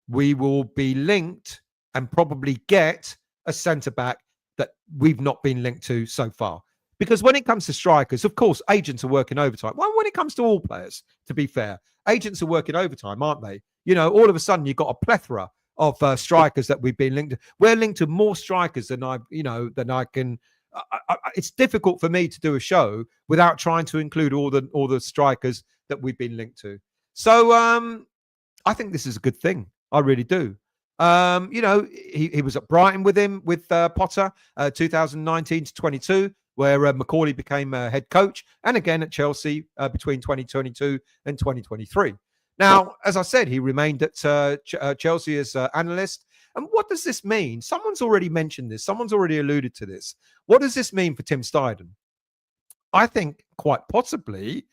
we will be linked and probably get a centre-back that we've not been linked to so far. Because when it comes to strikers, of course, agents are working overtime. Well, when it comes to all players, to be fair, agents are working overtime, aren't they? All of a sudden, you've got a plethora of strikers that we've been linked to. We're linked to more strikers than I can. It's difficult for me to do a show without trying to include all the strikers that we've been linked to. So I think this is a good thing. I really do. He was at Brighton with Potter, 2019 to 22, where Macauley became head coach, and again at Chelsea between 2022 and 2023. Now, as I said, he remained at Chelsea as analyst. And what does this mean? Someone's already mentioned this. Someone's already alluded to this. What does this mean for Tim Steidten? I think quite possibly,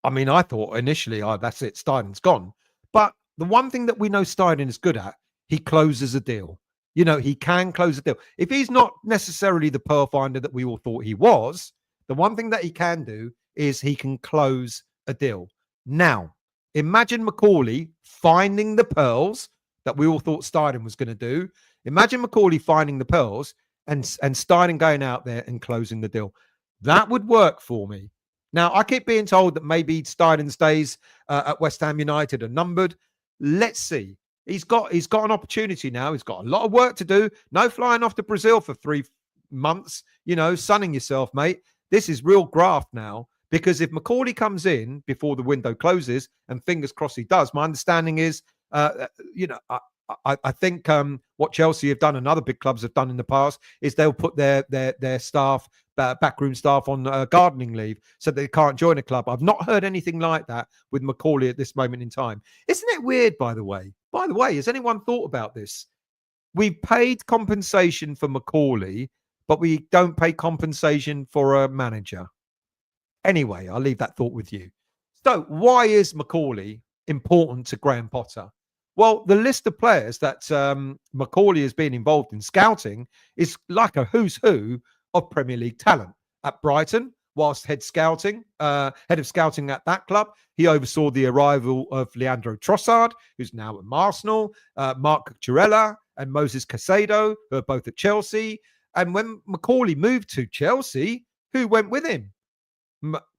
I mean, I thought initially, oh, that's it, Steiden's gone. But the one thing that we know Steiden is good at, he closes a deal. You know, he can close a deal. If he's not necessarily the pearl finder that we all thought he was, the one thing that he can do is he can close a deal. Now, imagine Macauley finding the pearls that we all thought Steiden was going to do. Imagine Macauley finding the pearls and Steiden going out there and closing the deal. That would work for me. Now, I keep being told that maybe Steiden's days at West Ham United are numbered. Let's see. He's got an opportunity now. He's got a lot of work to do. No flying off to Brazil for 3 months, you know, sunning yourself, mate. This is real graft now, because if Macauley comes in before the window closes, and fingers crossed he does, my understanding is, you know, I think what Chelsea have done and other big clubs have done in the past is they'll put their staff, backroom staff, on gardening leave so they can't join a club. I've not heard anything like that with Macauley at this moment in time. Isn't it weird, by the way? By the way, has anyone thought about this? We've paid compensation for Macauley, but we don't pay compensation for a manager. Anyway, I'll leave that thought with you. So why is Macauley important to Graham Potter? Well, the list of players that Macauley has been involved in scouting is like a who's who of Premier League talent. At Brighton, whilst head of scouting at that club, he oversaw the arrival of Leandro Trossard, who's now at Arsenal, Marc Cucurella and Moses Caicedo, who are both at Chelsea. And when Macauley moved to Chelsea, who went with him?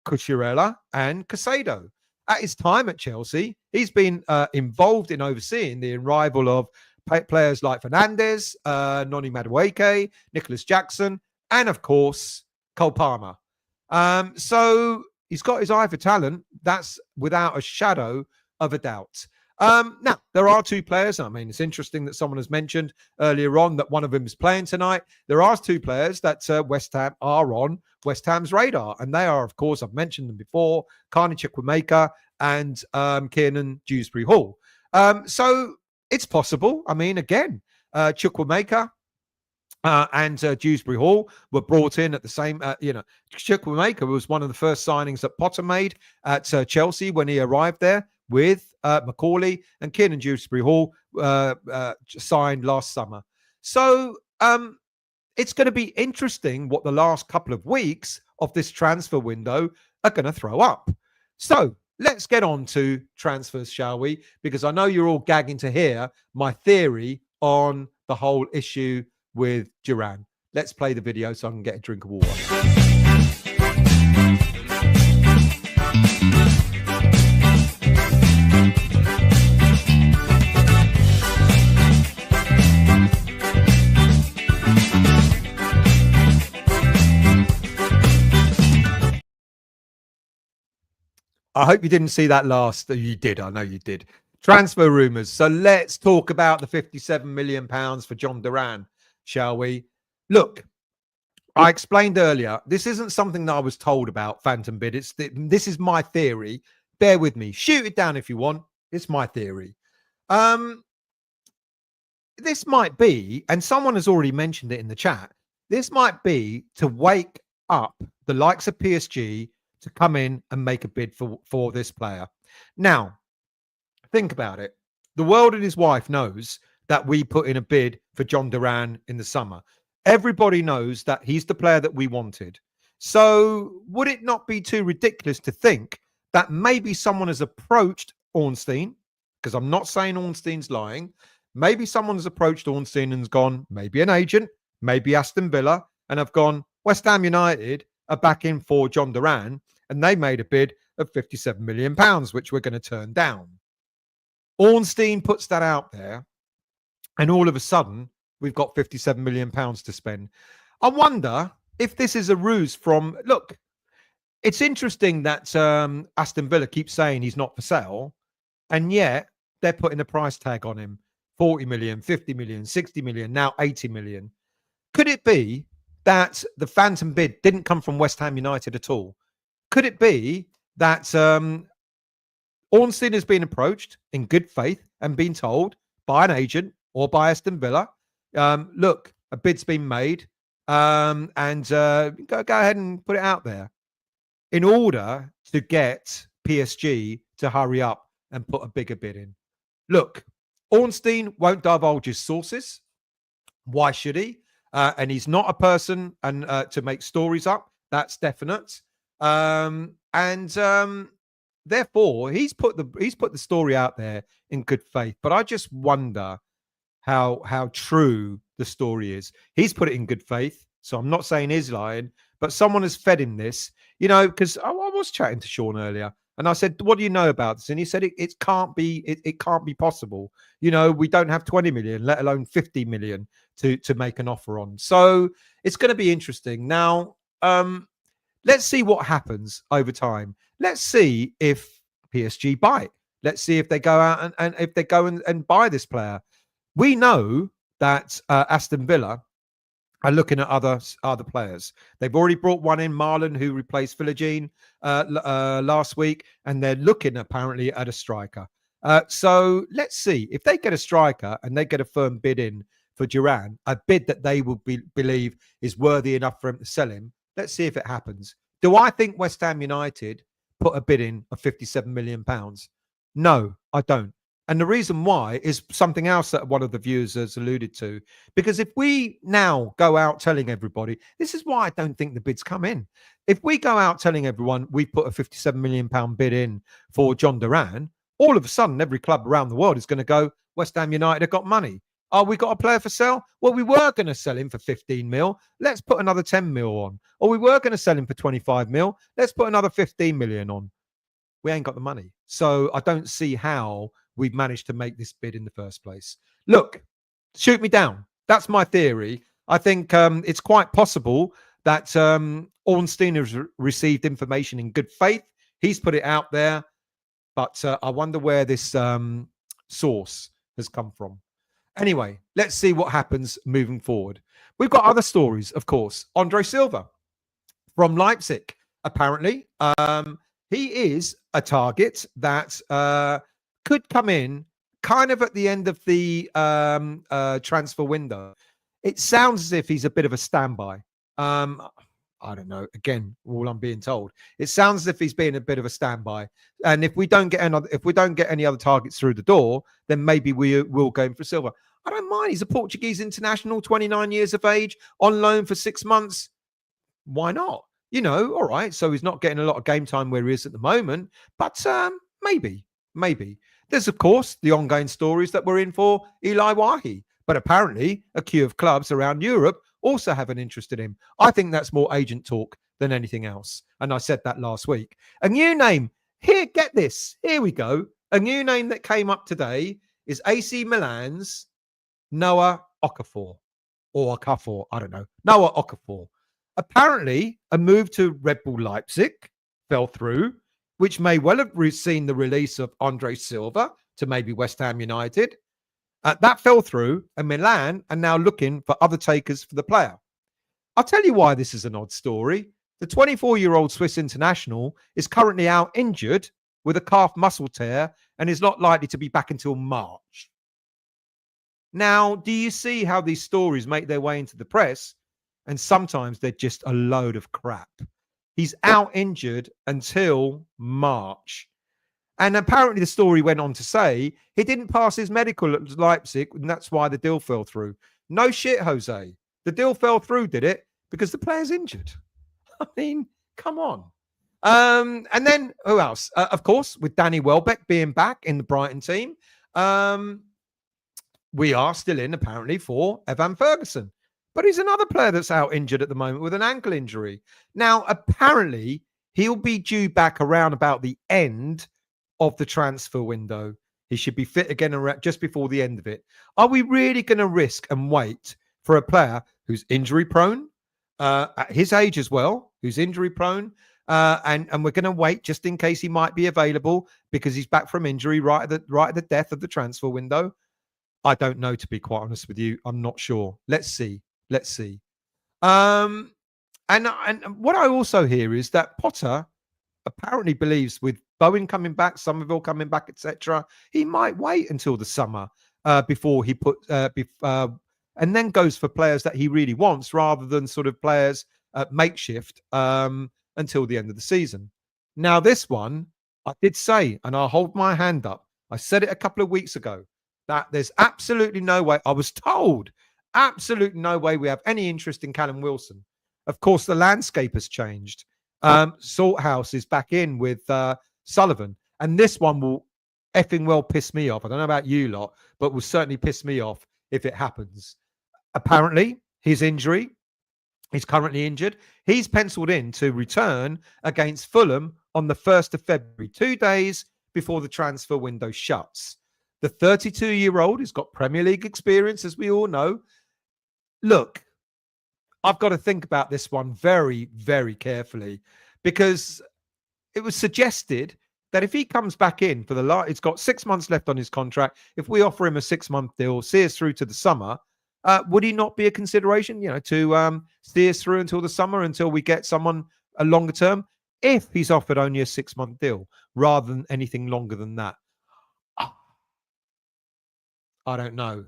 Cucurella and Caicedo. At his time at Chelsea, he's been involved in overseeing the arrival of players like Fernandes, Noni Madueke, Nicholas Jackson, and of course, Cole Palmer. So he's got his eye for talent. That's without a shadow of a doubt. Now, there are 2 players. I mean, it's interesting that someone has mentioned earlier on that one of them is playing tonight. There are 2 players that West Ham are on West Ham's radar. And they are, of course, I've mentioned them before, Carney Chukwuemeka and Kiernan Dewsbury-Hall. So it's possible. I mean, again, Chukwuemeka and Dewsbury-Hall were brought in at the same, Chukwuemeka was one of the first signings that Potter made at Chelsea when he arrived there with Macauley, and Kiernan Dewsbury-Hall signed last summer. So it's going to be interesting what the last couple of weeks of this transfer window are going to throw up. So let's get on to transfers, shall we? Because I know you're all gagging to hear my theory on the whole issue with Duran. Let's play the video so I can get a drink of water. I hope you didn't see that last. You did. I know you did. Transfer rumours. So let's talk about the £57 million for Jhon Duran, shall we? Look, I explained earlier, this isn't something that I was told about, Phantom Bid. This is my theory. Bear with me. Shoot it down if you want. It's my theory. This might be, and someone has already mentioned it in the chat, this might be to wake up the likes of PSG to come in and make a bid for this player. Now, think about it. The world and his wife knows that we put in a bid for Jhon Duran in the summer. Everybody knows that he's the player that we wanted. So would it not be too ridiculous to think that maybe someone has approached Ornstein, because I'm not saying Ornstein's lying. Maybe someone has approached Ornstein and's gone, maybe an agent, maybe Aston Villa, and have gone, West Ham United are back in for Jhon Duran, and they made a bid of £57 million, which we're going to turn down. Ornstein puts that out there, and all of a sudden, we've got £57 million to spend. I wonder if this is a ruse from... Look, it's interesting that Aston Villa keeps saying he's not for sale, and yet they're putting a price tag on him. 40 million, 50 million, 60 million, now 80 million. Could it be that the phantom bid didn't come from West Ham United at all? Could it be that Ornstein has been approached in good faith and been told by an agent, or by Aston Villa, look, a bid's been made, and go ahead and put it out there in order to get PSG to hurry up and put a bigger bid in. Look, Ornstein won't divulge his sources. Why should he? And he's not a person to make stories up. That's definite. Therefore, he's put the story out there in good faith. But I just wonder how true the story is. He's put it in good faith, so I'm not saying he's lying. But someone has fed him this, because I was chatting to Sean earlier. And I said, "What do you know about this?" And he said, "It can't be. It can't be possible. We don't have 20 million, let alone 50 million to make an offer on. So it's going to be interesting. Now, let's see what happens over time. Let's see if PSG buy it. Let's see if they go out and if they go and buy this player. We know that Aston Villa are looking at other players. They've already brought one in, Marlon, who replaced Philogene last week, and they're looking apparently at a striker. So let's see if they get a striker and they get a firm bid in for Duran, a bid that they will believe is worthy enough for him to sell him. Let's see if it happens. Do I think West Ham United put a bid in of £57 million? No, I don't. And the reason why is something else that one of the viewers has alluded to. Because if we now go out telling everybody, this is why I don't think the bids come in. If we go out telling everyone we put a £57 million bid in for John Duran, all of a sudden every club around the world is going to go, West Ham United have got money. Oh, we got a player for sale? Well, we were going to sell him for 15 mil. Let's put another 10 mil on. Or we were going to sell him for 25 mil. Let's put another 15 million on. We ain't got the money. So I don't see how we've managed to make this bid in the first place. Look, shoot me down. That's my theory. I think it's quite possible that Ornstein has received information in good faith. He's put it out there. But I wonder where this source has come from. Anyway, let's see what happens moving forward. We've got other stories, of course. Andre Silva from Leipzig. Apparently, he is a target that could come in kind of at the end of the transfer window. It sounds as if he's a bit of a standby. I don't know. Again, all I'm being told. It sounds as if he's being a bit of a standby. And if we don't get any other targets through the door, then maybe we will go in for Silva. I don't mind. He's a Portuguese international, 29 years of age, on loan for 6 months. Why not? All right. So he's not getting a lot of game time where he is at the moment, but maybe. There's, of course, the ongoing stories that we're in for Eli Wahi. But apparently, a queue of clubs around Europe also have an interest in him. I think that's more agent talk than anything else. And I said that last week. A new name. Here, get this. Here we go. A new name that came up today is AC Milan's Noah Okafor. Or Okafor, I don't know. Noah Okafor. Apparently, a move to Red Bull Leipzig fell through, which may well have seen the release of Andre Silva to maybe West Ham United. That fell through, and Milan are now looking for other takers for the player. I'll tell you why this is an odd story. The 24-year-old Swiss international is currently out injured with a calf muscle tear and is not likely to be back until March. Now, do you see how these stories make their way into the press? And sometimes they're just a load of crap. He's out injured until March. And apparently the story went on to say he didn't pass his medical at Leipzig, and that's why the deal fell through. No shit, Jose. The deal fell through, did it? Because the player's injured. I mean, come on. And then who else? Of course, with Danny Welbeck being back in the Brighton team, we are still in, apparently, for Evan Ferguson. But he's another player that's out injured at the moment with an ankle injury. Now, apparently, he'll be due back around about the end of the transfer window. He should be fit again just before the end of it. Are we really going to risk and wait for a player who's injury prone, at his age as well, who's injury prone, and we're going to wait just in case he might be available because he's back from injury right at the death of the transfer window? I don't know, to be quite honest with you. I'm not sure. Let's see. And what I also hear is that Potter apparently believes with Bowen coming back, Summerville coming back, etc., he might wait until the summer before he put and then goes for players that he really wants rather than sort of players makeshift until the end of the season. Now, this one, I did say, and I'll hold my hand up. I said it a couple of weeks ago that there's absolutely no way. I was told absolutely no way we have any interest in Callum Wilson. Of course, the landscape has changed. Salthouse is back in with Sullivan, and this one will effing well piss me off. I don't know about you lot, but will certainly piss me off if it happens. Apparently, his injury, he's currently injured. He's penciled in to return against Fulham on the 1st of February, 2 days before the transfer window shuts. The 32-year-old has got Premier League experience, as we all know. Look, I've got to think about this one very, very carefully, because it was suggested that if he comes back in for it's got 6 months left on his contract. If we offer him a 6-month deal, see us through to the summer, would he not be a consideration, to see us through until the summer, until we get someone a longer term, if he's offered only a 6-month deal rather than anything longer than that? I don't know.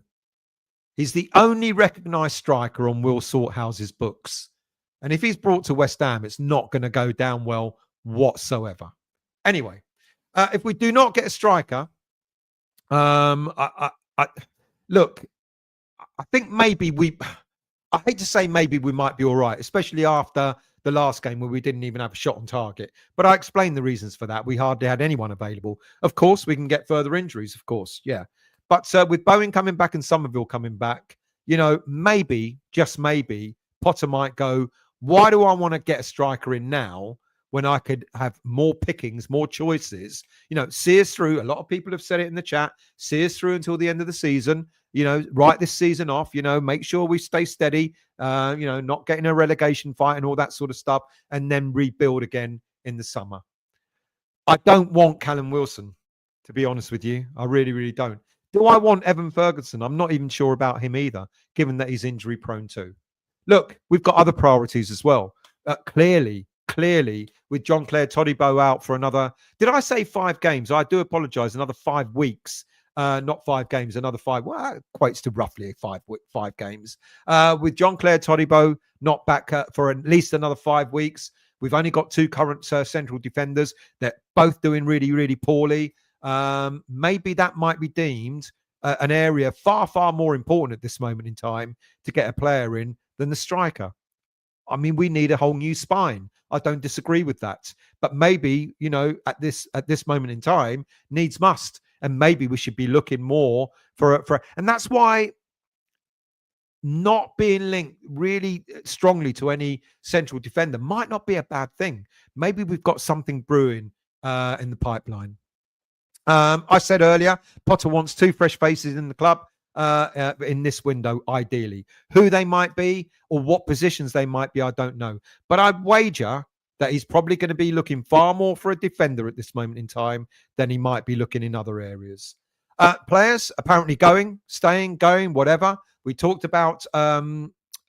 He's the only recognised striker on Will Salthouse's books. And if he's brought to West Ham, it's not going to go down well whatsoever. Anyway, if we do not get a striker, look, I think maybe I hate to say maybe we might be all right, especially after the last game where we didn't even have a shot on target. But I explained the reasons for that. We hardly had anyone available. Of course, we can get further injuries, of course, yeah. But with Bowen coming back and Summerville coming back, maybe, just maybe, Potter might go, why do I want to get a striker in now when I could have more pickings, more choices? See us through. A lot of people have said it in the chat. See us through until the end of the season. Write this season off. Make sure we stay steady. Not getting a relegation fight and all that sort of stuff, and then rebuild again in the summer. I don't want Callum Wilson, to be honest with you. I really, really don't. Do I want Evan Ferguson? I'm not even sure about him either, given that he's injury prone too. Look, we've got other priorities as well. Clearly, with John Clare Todibo out for another, did I say 5 games? I do apologise. Another 5 weeks, not 5 games, another 5. Well, that equates to roughly 5 games. With John Clare Todibo not back for at least another 5 weeks. We've only got 2 current central defenders. They're both doing really, really poorly. Maybe that might be deemed an area far, far more important at this moment in time to get a player in than the striker. I mean, we need a whole new spine. I don't disagree with that. But maybe, at this moment in time, needs must. And maybe we should be looking more for and that's why not being linked really strongly to any central defender might not be a bad thing. Maybe we've got something brewing in the pipeline. I said earlier, Potter wants 2 fresh faces in the club in this window, ideally. Who they might be or what positions they might be, I don't know. But I'd wager that he's probably going to be looking far more for a defender at this moment in time than he might be looking in other areas. Players apparently staying, whatever. We talked about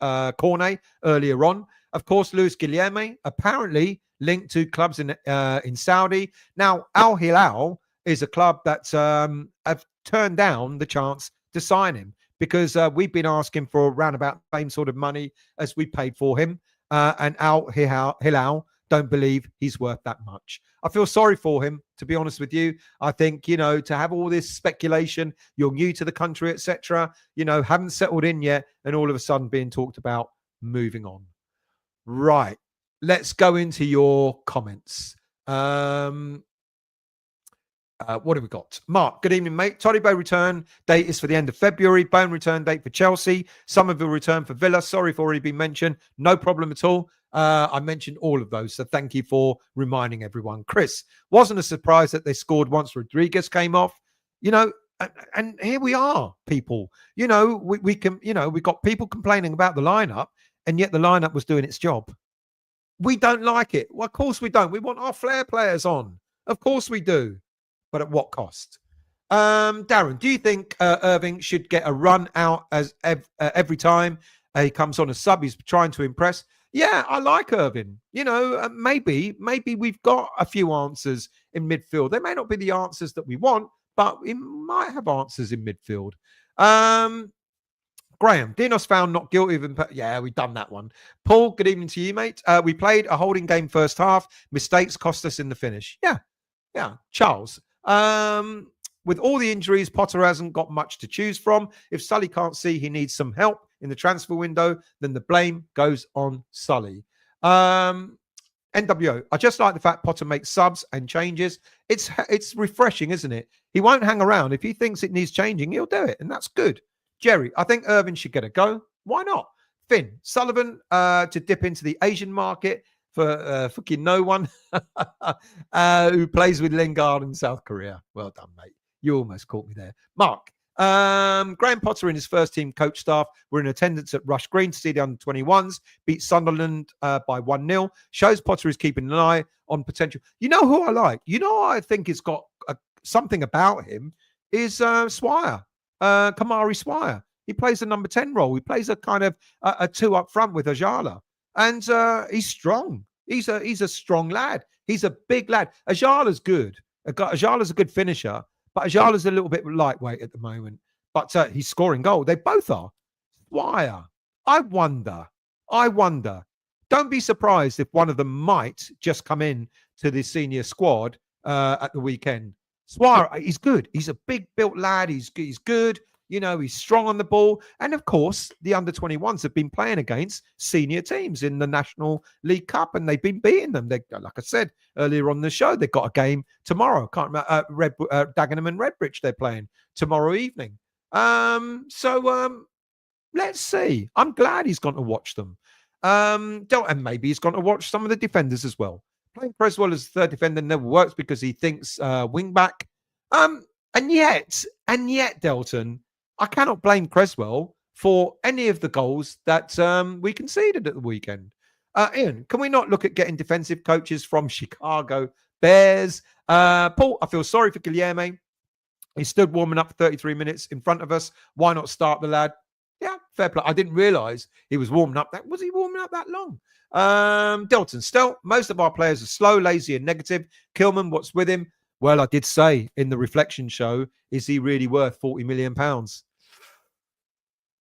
Cornet earlier on. Of course, Luis Guilherme apparently linked to clubs in Saudi. Now, Al Hilal is a club that have turned down the chance to sign him because we've been asking for around about the same sort of money as we paid for him. And Al Hilal don't believe he's worth that much. I feel sorry for him, to be honest with you. I think, to have all this speculation, you're new to the country, etc., haven't settled in yet, and all of a sudden being talked about moving on. Right. Let's go into your comments. What have we got? Mark, good evening, mate. Todibo return date is for the end of February. Bowen return date for Chelsea. Summerville return for Villa. Sorry for already been mentioned. No problem at all. I mentioned all of those, so thank you for reminding everyone. Chris, wasn't a surprise that they scored once Rodriguez came off. And here we are, people. We can. We got people complaining about the lineup, and yet the lineup was doing its job. We don't like it. Well, of course we don't. We want our flair players on. Of course we do. But at what cost? Darren, do you think Irving should get a run out as every time he comes on a sub? He's trying to impress. Yeah, I like Irving. Maybe we've got a few answers in midfield. They may not be the answers that we want, but he might have answers in midfield. Graham, Dinos found not guilty of yeah, we've done that one. Paul, good evening to you, mate. We played a holding game first half. Mistakes cost us in the finish. Yeah. Charles, with all the injuries, Potter hasn't got much to choose from. If Sully can't see he needs some help in the transfer window, then the blame goes on Sully. NWO, I just like the fact Potter makes subs and changes. It's refreshing, isn't it? He won't hang around. If he thinks it needs changing, he'll do it, and that's good. Jerry, I think Irvin should get a go. Why not? Finn, Sullivan to dip into the Asian market for fucking no one who plays with Lingard in South Korea. Well done, mate. You almost caught me there. Mark, Graham Potter and his first team coach staff were in attendance at Rush Green to see the under-21s beat Sunderland by 1-0. Shows Potter is keeping an eye on potential. You know who I like? You know I think has got something about him is Swire. Kamari Swire. He plays the number 10 role. He plays a kind of a two up front with Ajala. And he's strong. He's a strong lad. He's a big lad. Ajala's good. Ajala's a good finisher, but Ajala's a little bit lightweight at the moment. But he's scoring goal. They both are. Swire. I wonder. Don't be surprised if one of them might just come in to the senior squad at the weekend. Swire, he's good. He's a big built lad. He's good. You know, he's strong on the ball. And of course, the under-21s have been playing against senior teams in the National League Cup, and they've been beating them. They, like I said earlier on the show, they've got a game tomorrow. Can't remember, Dagenham and Redbridge they're playing tomorrow evening. Let's see. I'm glad he's gone to watch them. And maybe he's gone to watch some of the defenders as well. Playing Creswell as third defender never works because he thinks wing back. And yet, Delton, I cannot blame Creswell for any of the goals that we conceded at the weekend. Ian, can we not look at getting defensive coaches from Chicago Bears? Paul, I feel sorry for Guilherme. He stood warming up for 33 minutes in front of us. Why not start the lad? Yeah, fair play. I didn't realise he was warming up. Was he warming up that long? Delton, still, most of our players are slow, lazy, and negative. Kilman, what's with him? Well, I did say in the reflection show, is he really worth £40 million?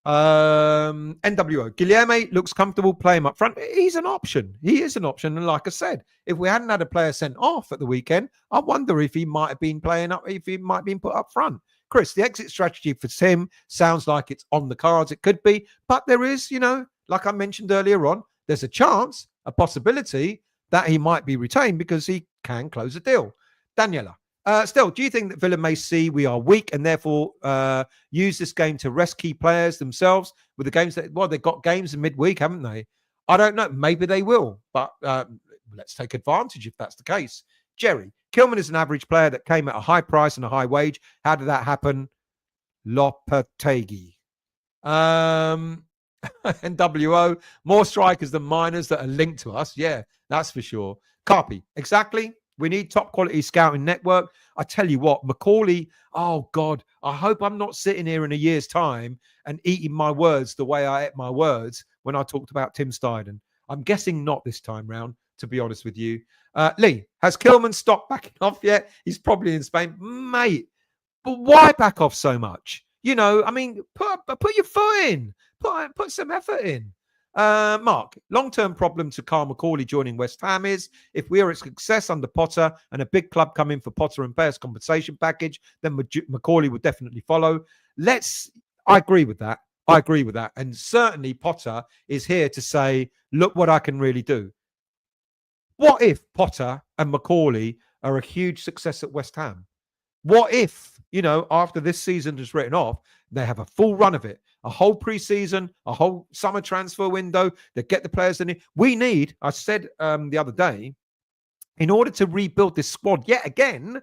NWO, Guilherme looks comfortable playing up front. He's an option. He is an option. And like I said, if we hadn't had a player sent off at the weekend, I wonder if he might have been playing up, if he might have been put up front. Chris, the exit strategy for Tim sounds like it's on the cards. It could be, but there is, like I mentioned earlier on, there's a chance, a possibility that he might be retained because he can close a deal. Daniela, still, do you think that Villa may see we are weak and therefore use this game to rest key players themselves with the games that, they've got games in midweek, haven't they? I don't know. Maybe they will, but let's take advantage if that's the case. Jerry, Kilman is an average player that came at a high price and a high wage. How did that happen? Lopetegui. NWO, more strikers than minors that are linked to us. Yeah, that's for sure. Carpi, exactly. We need top quality scouting network. I tell you what, Macauley, oh God, I hope I'm not sitting here in a year's time and eating my words the way I ate my words when I talked about Tim Steiden. I'm guessing not this time round, to be honest with you. Lee, has Kilman stopped backing off yet? He's probably in Spain. Mate, but why back off so much? Put your foot in. Put some effort in. Mark, long-term problem to Kyle Macauley joining West Ham is if we are a success under Potter and a big club come in for Potter and Bears compensation package, then Macauley would definitely follow. I agree with that. And certainly Potter is here to say, look what I can really do. What if Potter and Macauley are a huge success at West Ham? What if, after this season is written off, they have a full run of it, a whole preseason, a whole summer transfer window, they get the players in it. We need, I said the other day, in order to rebuild this squad yet again,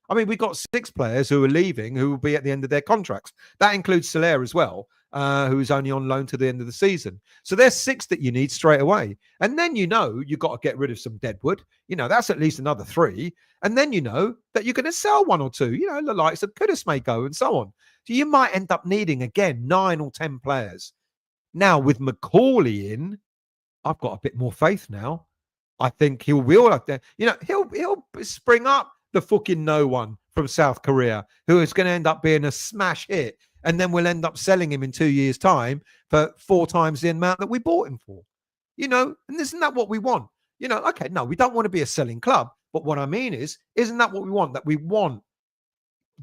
we got 6 players who are leaving who will be at the end of their contracts. That includes Soler as well, who is only on loan to the end of the season. So there's 6 that you need straight away. And then you've got to get rid of some deadwood. That's at least another 3. And then that you're going to sell 1 or 2. The likes of Kudus may go and so on. So you might end up needing, again, 9 or 10 players. Now, with Macauley in, I've got a bit more faith now. I think he'll spring up the fucking no one from South Korea who is going to end up being a smash hit, and then we'll end up selling him in 2 years' time for 4 times the amount that we bought him for. And isn't that what we want? Okay, no, we don't want to be a selling club, but what I mean is, isn't that what we want? That we want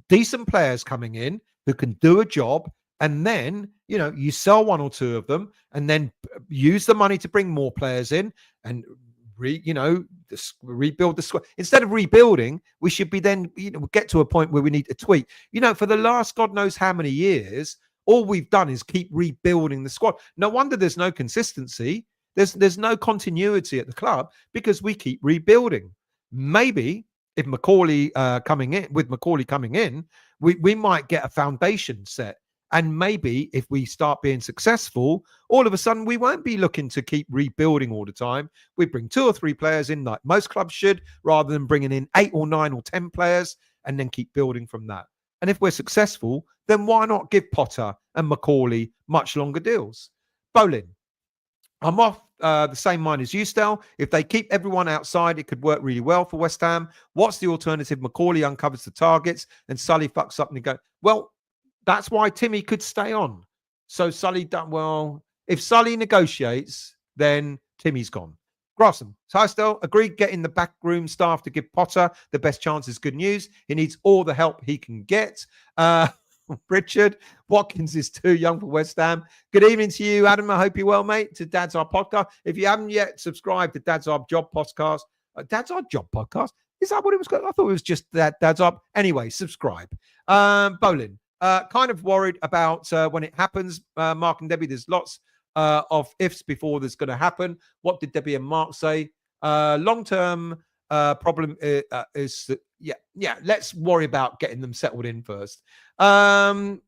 decent players coming in who can do a job, and then you sell 1 or 2 of them, and then use the money to bring more players in and rebuild the squad. Instead of rebuilding, we should be then get to a point where we need to tweak. For the last God knows how many years, all we've done is keep rebuilding the squad. No wonder there's no consistency. There's no continuity at the club because we keep rebuilding. Maybe if Macauley coming in, we might get a foundation set. And maybe if we start being successful, all of a sudden we won't be looking to keep rebuilding all the time. We bring 2 or 3 players in like most clubs should, rather than bringing in 8 or 9 or 10 players and then keep building from that. And if we're successful, then why not give Potter and Macauley much longer deals? Bowen, I'm off the same mind as you, Stel. If they keep everyone outside, it could work really well for West Ham. What's the alternative? Macauley uncovers the targets and Sully fucks up and go, well, that's why Timmy could stay on. So Sully done well. If Sully negotiates, then Timmy's gone. Grossom, hi Stel, agreed getting the backroom staff to give Potter the best chance is good news. He needs all the help he can get. Richard, Watkins is too young for West Ham. Good evening to you, Adam. I hope you're well, mate, to Dad's Our Podcast. If you haven't yet subscribed to Dad's Our Job Podcast, Dad's Our Job Podcast? Is that what it was called? I thought it was just Dad's Our. Anyway, subscribe. Bowen, kind of worried about when it happens. Mark and Debbie, there's lots of ifs before this going to happen. What did Debbie and Mark say? Long-term problem is that, yeah, let's worry about getting them settled in first. Aaron,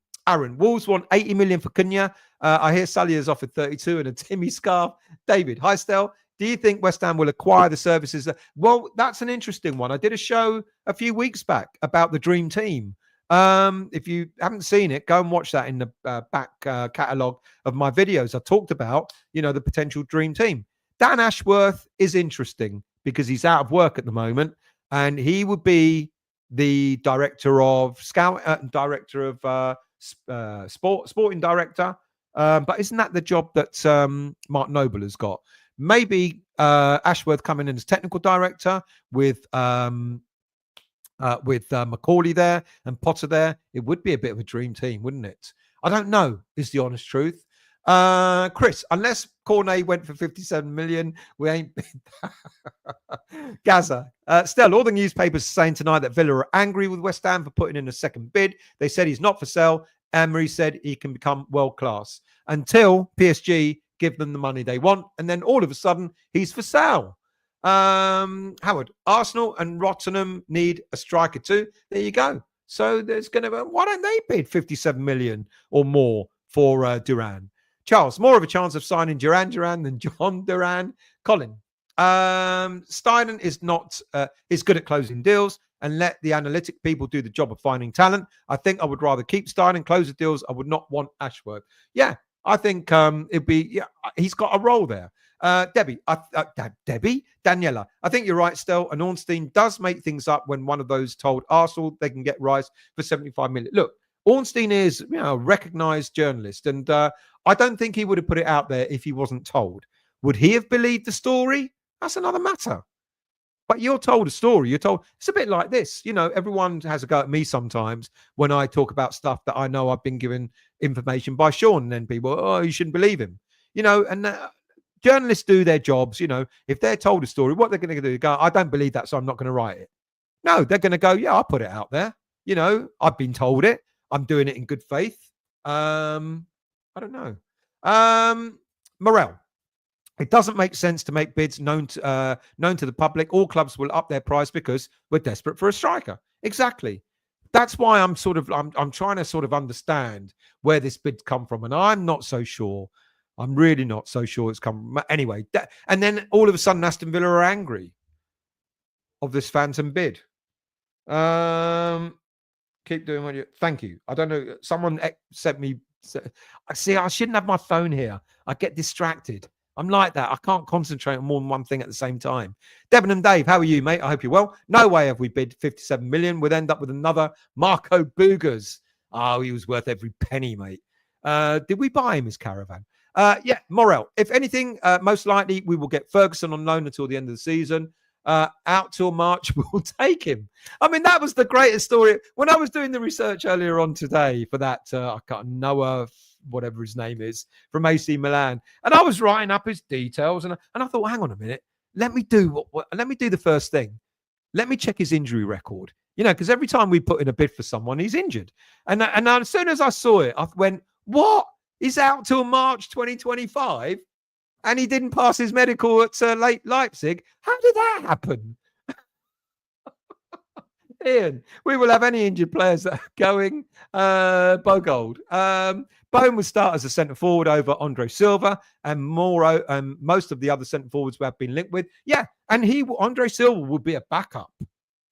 Wolves want 80 million for Cunha. I hear Sully is offered 32 and a Timmy scarf. David, hi Stel. Do you think West Ham will acquire the services? Well, that's an interesting one. I did a show a few weeks back about the Dream Team. If you haven't seen it, go and watch that in the back catalogue of my videos. I talked about, the potential Dream Team. Dan Ashworth is interesting because he's out of work at the moment, and he would be the director of scout, director of sporting director. But isn't that the job that Mark Noble has got? Maybe Ashworth coming in as technical director with Macauley there and Potter there. It would be a bit of a dream team, wouldn't it? I don't know, is the honest truth. Chris, unless Cornet went for 57 million, we ain't Gaza. Still, all the newspapers are saying tonight that Villa are angry with West Ham for putting in a second bid. They said he's not for sale. Emery said he can become world class until PSG give them the money they want, and then all of a sudden he's for sale. Howard, Arsenal and Rotherham need a striker too. There you go. So there's going to be, why don't they bid 57 million or more for Duran? Charles, more of a chance of signing Duran than John Duran. Colin, Steinen is not is good at closing deals and let the analytic people do the job of finding talent. I think I would rather keep Steinen, close the deals. I would not want Ashworth. Yeah, I think it'd be, yeah, he's got a role there. Daniela, I think you're right, Stel. And Ornstein does make things up when one of those told Arsenal they can get Rice for 75 million. Look, Ornstein is, a recognized journalist, and I don't think he would have put it out there if he wasn't told. Would he have believed the story? That's another matter. But you're told a story. You're told, it's a bit like this. Everyone has a go at me sometimes when I talk about stuff that I know I've been given information by Sean, and then people, oh, you shouldn't believe him. And journalists do their jobs. If they're told a story, what they're going to do, go, I don't believe that, so I'm not going to write it. No, they're going to go, yeah, I'll put it out there. I've been told it. I'm doing it in good faith. I don't know. Morel. It doesn't make sense to make bids known to the public. All clubs will up their price because we're desperate for a striker. Exactly. That's why I'm trying to sort of understand where this bid's come from, and I'm not so sure. I'm really not so sure it's come from. Anyway, and then all of a sudden Aston Villa are angry of this phantom bid. Keep doing what you. Thank you. I don't know. Someone sent me. See, I shouldn't have my phone here. I get distracted. I'm like that. I can't concentrate on more than one thing at the same time. Devon and Dave, how are you, mate? I hope you're well. No way have we bid 57 million. We'd end up with another Marco Boogers. Oh, he was worth every penny, mate. Did we buy him as caravan? Yeah, Morel. If anything, most likely we will get Ferguson on loan until the end of the season. Out till March, we'll take him. I mean, that was the greatest story. When I was doing the research earlier on today for that, I can't Noah, whatever his name is, from AC Milan, and I was writing up his details, and I thought, hang on a minute, let me do the first thing. Let me check his injury record. Because every time we put in a bid for someone, he's injured. And as soon as I saw it, I went, what? He's out till March 2025? And he didn't pass his medical at Leipzig. How did that happen? Ian, we will have any injured players that are going. Bogold. Bowen would start as a centre forward over Andre Silva, and most of the other centre forwards we have been linked with. Yeah, and Andre Silva would be a backup.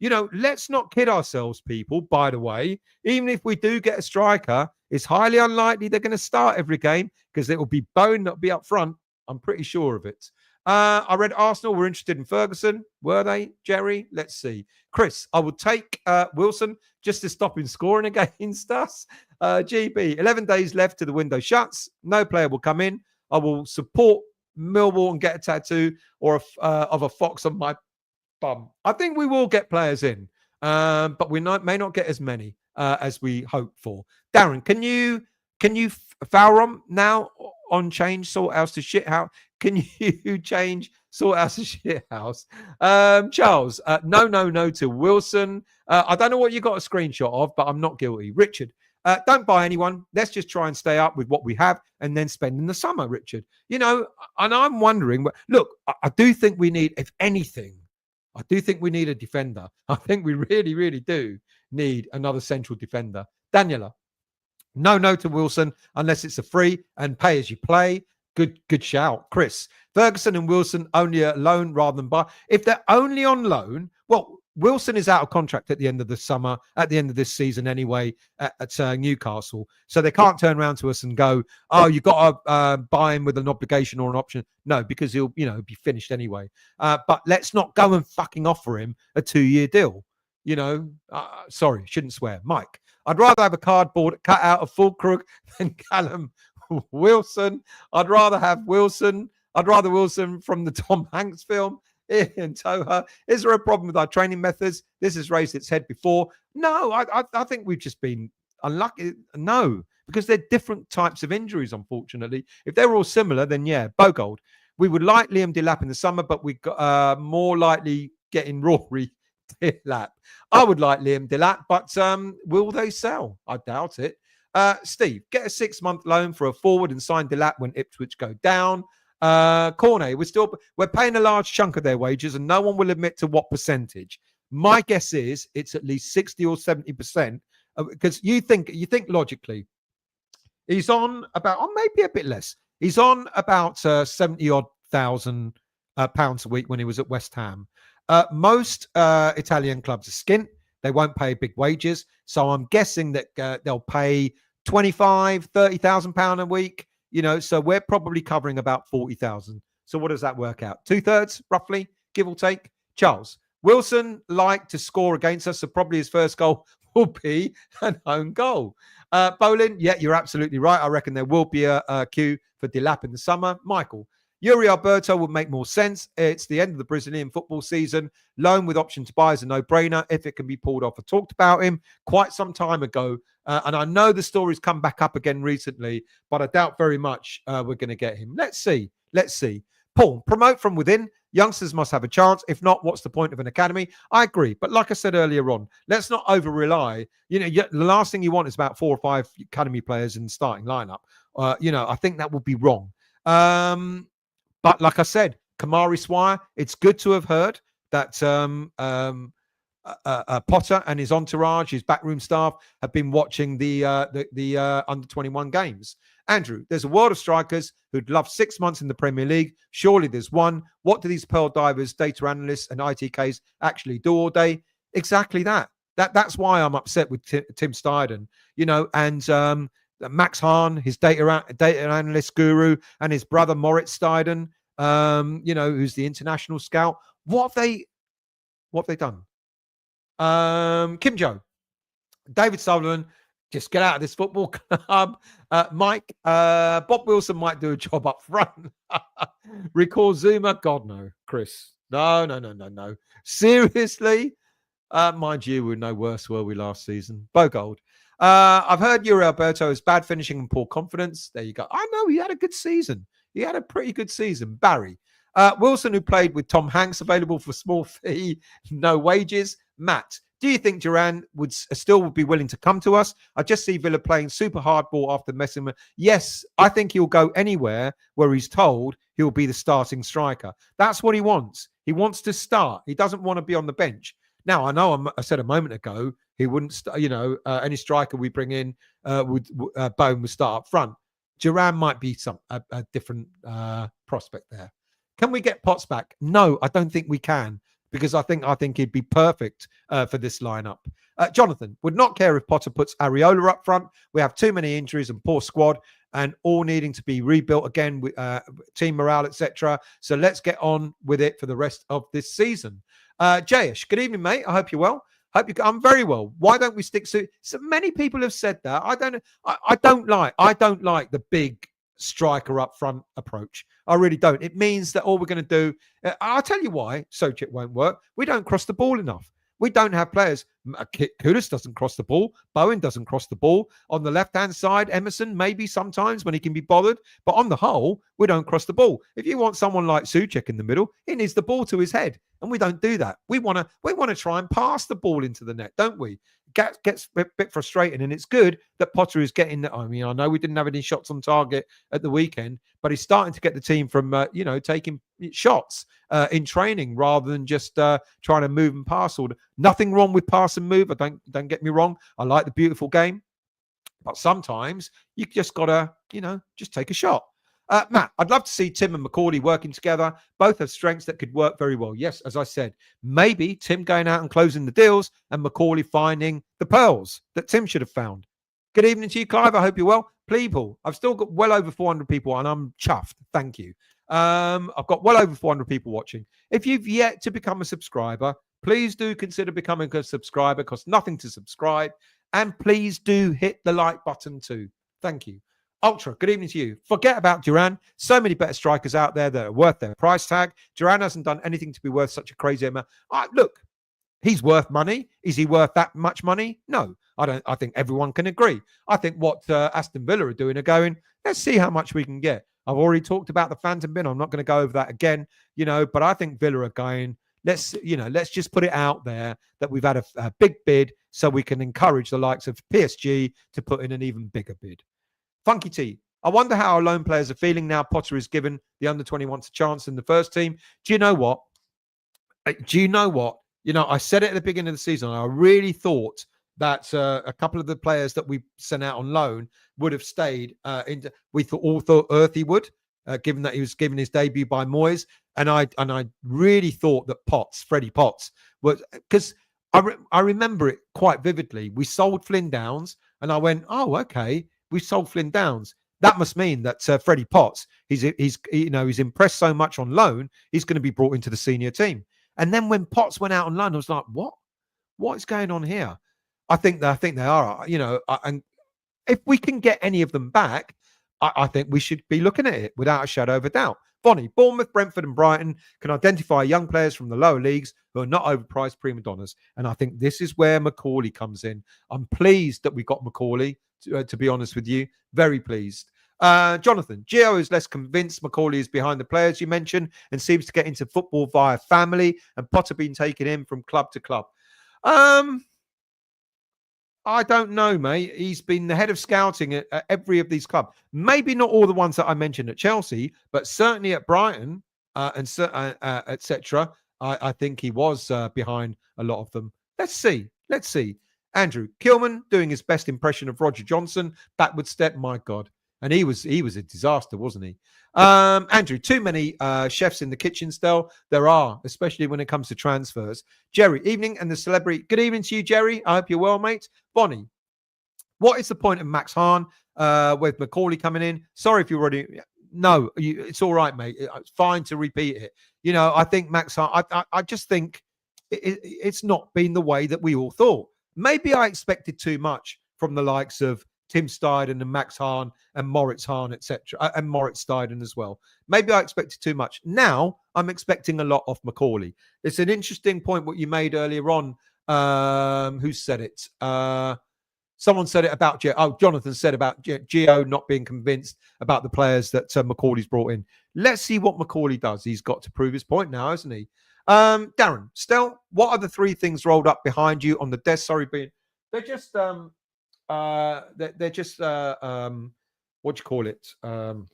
Let's not kid ourselves, people. By the way, even if we do get a striker, it's highly unlikely they're going to start every game because it will be Bowen that'll be up front. I'm pretty sure of it. I read Arsenal were interested in Ferguson. Were they, Jerry? Let's see. Chris, I would take Wilson just to stop him scoring against us. GB, 11 days left to the window shuts. No player will come in. I will support Millwall and get a tattoo of a fox on my bum. I think we will get players in, but we may not get as many as we hope for. Darren, can you Fowram now on change sort house to shit house? Can you change sort house to shit house? Charles, no to Wilson. I don't know what you got a screenshot of, but I'm not guilty. Richard, don't buy anyone. Let's just try and stay up with what we have and then spend in the summer, Richard. And I'm wondering, look, I do think we need, if anything, I do think we need a defender. I think we really, really do need another central defender. Daniela, no to Wilson unless it's a free and pay as you play. Good shout. Chris, Ferguson and Wilson only a loan rather than buy. If they're only on loan, well, Wilson is out of contract at the end of the summer, at the end of this season anyway, at Newcastle. So they can't turn around to us and go, oh, you've got to buy him with an obligation or an option. No, because he'll be finished anyway. But let's not go and fucking offer him a 2-year deal. Sorry, shouldn't swear. Mike, I'd rather have a cardboard cut out of Fulkrug than Callum Wilson. I'd rather Wilson from the Tom Hanks film. Ian Toha, is there a problem with our training methods? This has raised its head before. No, I think we've just been unlucky. No, because they're different types of injuries, unfortunately. If they were all similar, then yeah, Bogold. We would like Liam Delap in the summer, but we got more likely getting Rory Delap. I would like Liam Delap, but will they sell? I doubt it. Steve, get a 6-month loan for a forward and sign Delap when Ipswich go down. Cornet, we're paying a large chunk of their wages and no one will admit to what percentage. My guess is it's at least 60 or 70%, because you think logically he's on about, or maybe a bit less, he's on about 70 odd thousand pounds a week when he was at West Ham. Most Italian clubs are skint. They won't pay big wages, so I'm guessing that they'll pay 25, 30,000 pound a week. So we're probably covering about 40,000. So what does that work out? 2/3, roughly, give or take. Charles, Wilson liked to score against us, so probably his first goal will be an own goal. Bolin, yeah, you're absolutely right. I reckon there will be a queue for Delap in the summer. Michael, Yuri Alberto would make more sense. It's the end of the Brazilian football season. Loan with option to buy is a no-brainer if it can be pulled off. I talked about him quite some time ago, and I know the story's come back up again recently, but I doubt very much we're going to get him. Let's see. Paul, promote from within. Youngsters must have a chance. If not, what's the point of an academy? I agree. But like I said earlier on, let's not over-rely. The last thing you want is about 4 or 5 academy players in the starting lineup. I think that would be wrong. But like I said, Kamari Swire, it's good to have heard that Potter and his entourage, his backroom staff, have been watching the under-21 games. Andrew, there's a world of strikers who'd love 6 months in the Premier League. Surely there's one. What do these pearl divers, data analysts and ITKs actually do all day? Exactly that. That's why I'm upset with Tim Steiden, and Max Hahn, his data analyst guru, and his brother Moritz Steiden. who's the international scout. What have they done? Kim Joe, David Sutherland, just get out of this football club. Mike, Bob Wilson might do a job up front. Recall Zuma? God, no. Chris, no. Seriously? Mind you, we were no worse, were we, last season? Bogold. I've heard Yuri Alberto is bad finishing and poor confidence. There you go. I know he had a good season. He had a pretty good season. Barry. Wilson, who played with Tom Hanks, available for small fee, no wages. Matt, do you think Duran would still be willing to come to us? I just see Villa playing super hardball after messing with. Yes, I think he'll go anywhere where he's told he'll be the starting striker. That's what he wants. He wants to start. He doesn't want to be on the bench. Now, I know I said a moment ago he wouldn't, any striker we bring in Bowen would start up front. Duran might be a different prospect there. Can we get Potts back? No, I don't think we can, because I think he'd be perfect for this lineup. Jonathan would not care if Potter puts Areola up front. We have too many injuries and poor squad, and all needing to be rebuilt again with team morale, etc. So let's get on with it for the rest of this season. Jayesh, good evening, mate. I hope you're well. I'm very well. Why don't we stick to? So many people have said that. I don't like the big striker up front approach. I really don't. It means that all we're going to do, I'll tell you why Sojek won't work. We don't cross the ball enough. We don't have players. Kudus doesn't cross the ball. Bowen doesn't cross the ball. On the left-hand side, Emerson, maybe sometimes when he can be bothered. But on the whole, we don't cross the ball. If you want someone like Souček in the middle, he needs the ball to his head. And we don't do that. We want to try and pass the ball into the net, don't we? Gets a bit frustrating. And it's good that Potter is getting that. I mean, I know we didn't have any shots on target at the weekend, but he's starting to get the team from, taking shots in training rather than just trying to move and pass. Nothing wrong with pass and move. Don't get me wrong. I like the beautiful game, but sometimes you just gotta, just take a shot. Matt, I'd love to see Tim and Macauley working together. Both have strengths that could work very well. Yes, as I said, maybe Tim going out and closing the deals and Macauley finding the pearls that Tim should have found. Good evening to you, Clive. I hope you're well. People, I've still got well over 400 people and I'm chuffed. Thank you. I've got well over 400 people watching. If you've yet to become a subscriber, please do consider becoming a subscriber. It costs nothing to subscribe. And please do hit the like button too. Thank you. Ultra, good evening to you. Forget about Duran. So many better strikers out there that are worth their price tag. Duran hasn't done anything to be worth such a crazy amount. Look, he's worth money. Is he worth that much money? No, I don't. I think everyone can agree. I think what Aston Villa are doing are going, let's see how much we can get. I've already talked about the phantom bin. I'm not going to go over that again, but I think Villa are going, let's just put it out there that we've had a big bid so we can encourage the likes of PSG to put in an even bigger bid. Funky T, I wonder how our lone players are feeling now Potter is given the under-21s a chance in the first team. Do you know what? I said it at the beginning of the season. I really thought that a couple of the players that we sent out on loan would have stayed. We all thought Earthy would, given that he was given his debut by Moyes. And I really thought that Freddie Potts, was because I remember it quite vividly. We sold Flynn Downs and I went, oh, okay. We sold Flynn Downs. That must mean that Freddie Potts, he's impressed so much on loan, he's going to be brought into the senior team. And then when Potts went out on loan, I was like, what is going on here? I think they are, and if we can get any of them back, I think we should be looking at it without a shadow of a doubt. Bonnie, Bournemouth, Brentford and Brighton can identify young players from the lower leagues who are not overpriced prima donnas. And I think this is where Macauley comes in. I'm pleased that we got Macauley, to be honest with you. Very pleased. Jonathan, Gio is less convinced Macauley is behind the players you mentioned and seems to get into football via family and Potter being taken in from club to club. I don't know, mate. He's been the head of scouting at every of these clubs. Maybe not all the ones that I mentioned at Chelsea, but certainly at Brighton etc. I think he was behind a lot of them. Let's see. Andrew Kilman doing his best impression of Roger Johnson. Backward step, my God. And he was a disaster, wasn't he? Andrew, too many chefs in the kitchen still. There are, especially when it comes to transfers. Jerry, evening, and the celebrity. Good evening to you, Jerry. I hope you're well, mate. Bonnie, what is the point of Max Hahn with Macauley coming in? Sorry if you already... no, it's all right, mate. It's fine to repeat it. I think Max Hahn, I just think it's not been the way that we all thought. Maybe I expected too much from the likes of Tim Steiden and Max Hahn and Moritz Hahn, etc., and Moritz Steiden as well. Maybe I expected too much. Now I'm expecting a lot of Macauley. It's an interesting point what you made earlier on. Who said it? Someone said it about Jonathan said about Gio not being convinced about the players that Macaulay's brought in. Let's see what Macauley does. He's got to prove his point now, hasn't he? Darren, Stel, what are the 3 things rolled up behind you on the desk? Sorry, they're just they're just what do you call it? Hang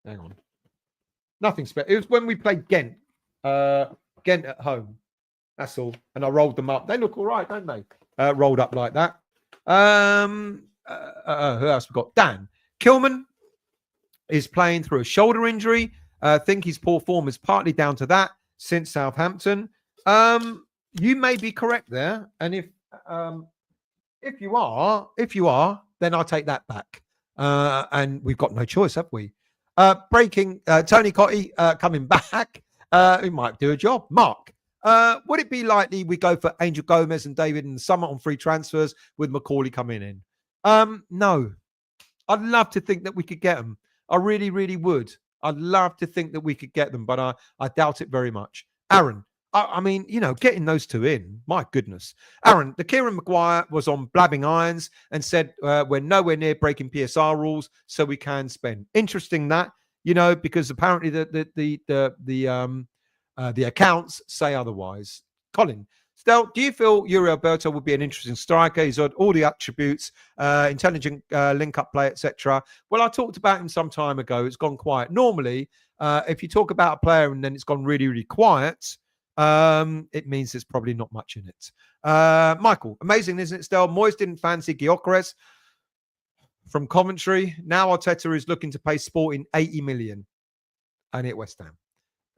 on, nothing special. It was when we played Ghent at home. That's all. And I rolled them up. They look all right, don't they? Rolled up like that. Who else we got? Dan Kilman is playing through a shoulder injury. I think his poor form is partly down to that since Southampton. You may be correct there, and if you are, then I'll take that back. And we've got no choice, have we? Breaking Tony Cottee coming back. He might do a job. Mark. Would it be likely we go for Angel Gomez and David in the summer on free transfers with Macauley coming in? No. I'd love to think that we could get them. I really, really would. I'd love to think that we could get them, but I doubt it very much. Aaron, I mean, getting those 2 in, my goodness. Aaron, the Kieran Maguire was on blabbing irons and said we're nowhere near breaking PSR rules, so we can spend. Interesting that, because apparently the accounts say otherwise. Colin, Stel, do you feel Yuri Alberto would be an interesting striker? He's got all the attributes, intelligent link-up play, etc. Well, I talked about him some time ago. It's gone quiet. Normally, if you talk about a player and then it's gone really, really quiet, it means there's probably not much in it. Michael, amazing, isn't it, Stel? Moyes didn't fancy Gyökeres from Coventry. Now Arteta is looking to pay Sporting 80 million. And at West Ham.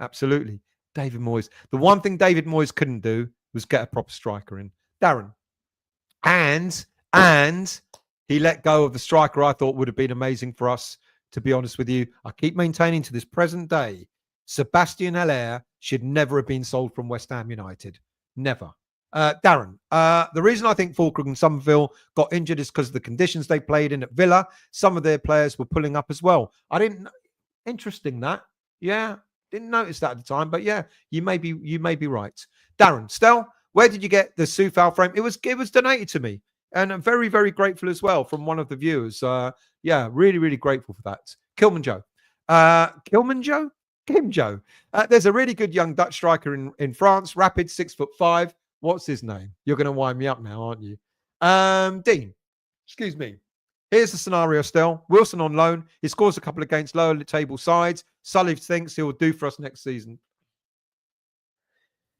Absolutely. David Moyes. The one thing David Moyes couldn't do was get a proper striker in. Darren. And he let go of the striker I thought would have been amazing for us, to be honest with you. I keep maintaining to this present day, Sebastian Haller should never have been sold from West Ham United. Never. Darren, the reason I think Fulkrug and Summerville got injured is because of the conditions they played in at Villa. Some of their players were pulling up as well. Interesting that. Yeah. Didn't notice that at the time, but yeah, you may be right. Darren, Stel, where did you get the Soufal frame? It was donated to me, and I'm very, very grateful as well from one of the viewers. Yeah, really, really grateful for that. Kim Joe. There's a really good young Dutch striker in France, rapid, 6'5". What's his name? You're going to wind me up now, aren't you? Dean, excuse me. Here's the scenario, Stel. Wilson on loan. He scores a couple against lower table sides. Sully thinks he'll do for us next season.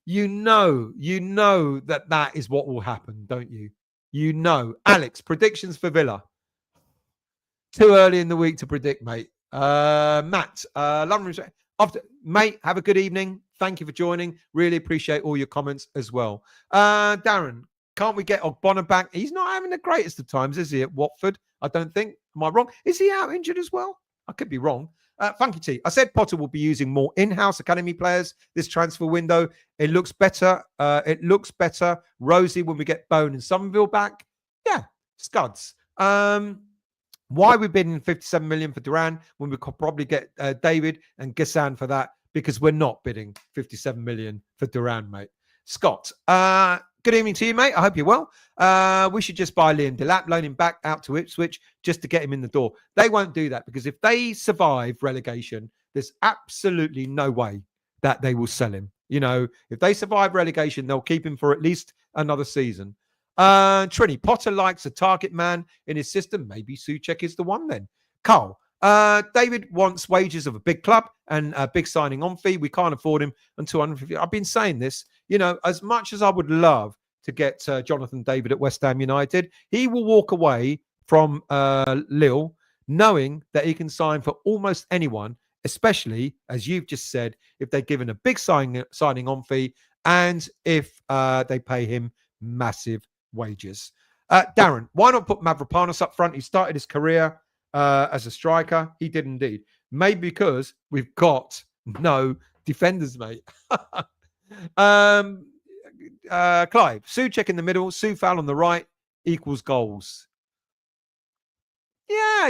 You know that is what will happen, don't you? Alex, predictions for Villa. Too early in the week to predict, mate. Matt, mate, have a good evening. Thank you for joining. Really appreciate all your comments as well. Darren, can't we get Ogbonna back? He's not having the greatest of times, is he, at Watford? I don't think. Am I wrong? Is he out injured as well? I could be wrong. Funky T, I said Potter will be using more in-house academy players this transfer window. It looks better. Rosy when we get Bowen and Summerville back. Yeah, scuds. Why are we bidding 57 million for Duran when we could probably get David and Gissan for that? Because we're not bidding 57 million for Duran, mate. Scott, good evening to you, mate. I hope you're well. We should just buy Liam Delap, loan him back out to Ipswich just to get him in the door. They won't do that because if they survive relegation, there's absolutely no way that they will sell him. If they survive relegation, they'll keep him for at least another season. Trini, Potter likes a target man in his system. Maybe Souček is the one then. Carl, David wants wages of a big club and a big signing on fee. We can't afford him until 250. I've been saying this, as much as I would love to get Jonathan David at West Ham United, he will walk away from Lille knowing that he can sign for almost anyone, especially, as you've just said, if they're given a big signing on fee and if they pay him massive wages. Darren, why not put Mavropanos up front? He started his career as a striker. He did indeed. Maybe because we've got no defenders, mate. Clive, Souček in the middle, Soufal on the right equals goals. Yeah,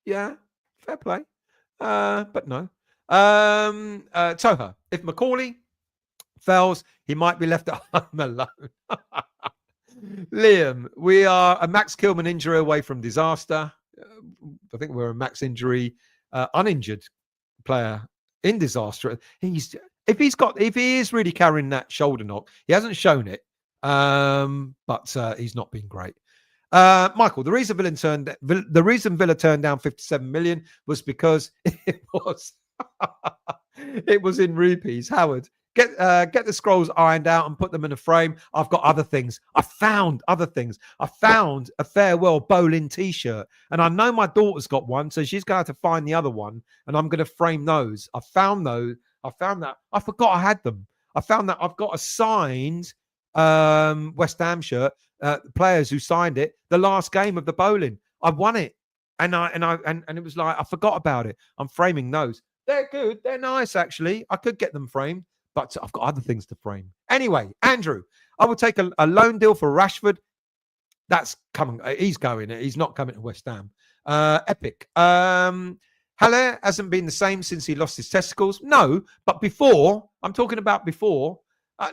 yeah. Fair play. But no. Toha, if Macauley fails, he might be left at home alone. Liam, we are a Max Kilman injury away from disaster. I think we're a Max injury, uninjured player in disaster. If he is really carrying that shoulder knock, he hasn't shown it, but he's not been great. Michael, the reason Villa turned down 57 million was because it was in rupees. Howard, get the scrolls ironed out and put them in a frame. I've got other things. I found other things. I found a farewell bowling T-shirt, and I know my daughter's got one, so she's going to have to find the other one, and I'm going to frame those. I found those. I found that. I forgot I had them. I found that I've got a signed West Ham shirt. Players who signed it the last game of the bowling. I won it, and it was like I forgot about it. I'm framing those. They're good. They're nice, actually. I could get them framed, but I've got other things to frame. Anyway, Andrew, I will take a loan deal for Rashford. That's coming. He's going. He's not coming to West Ham. Epic. Haller hasn't been the same since he lost his testicles. No, but before, I'm talking about before.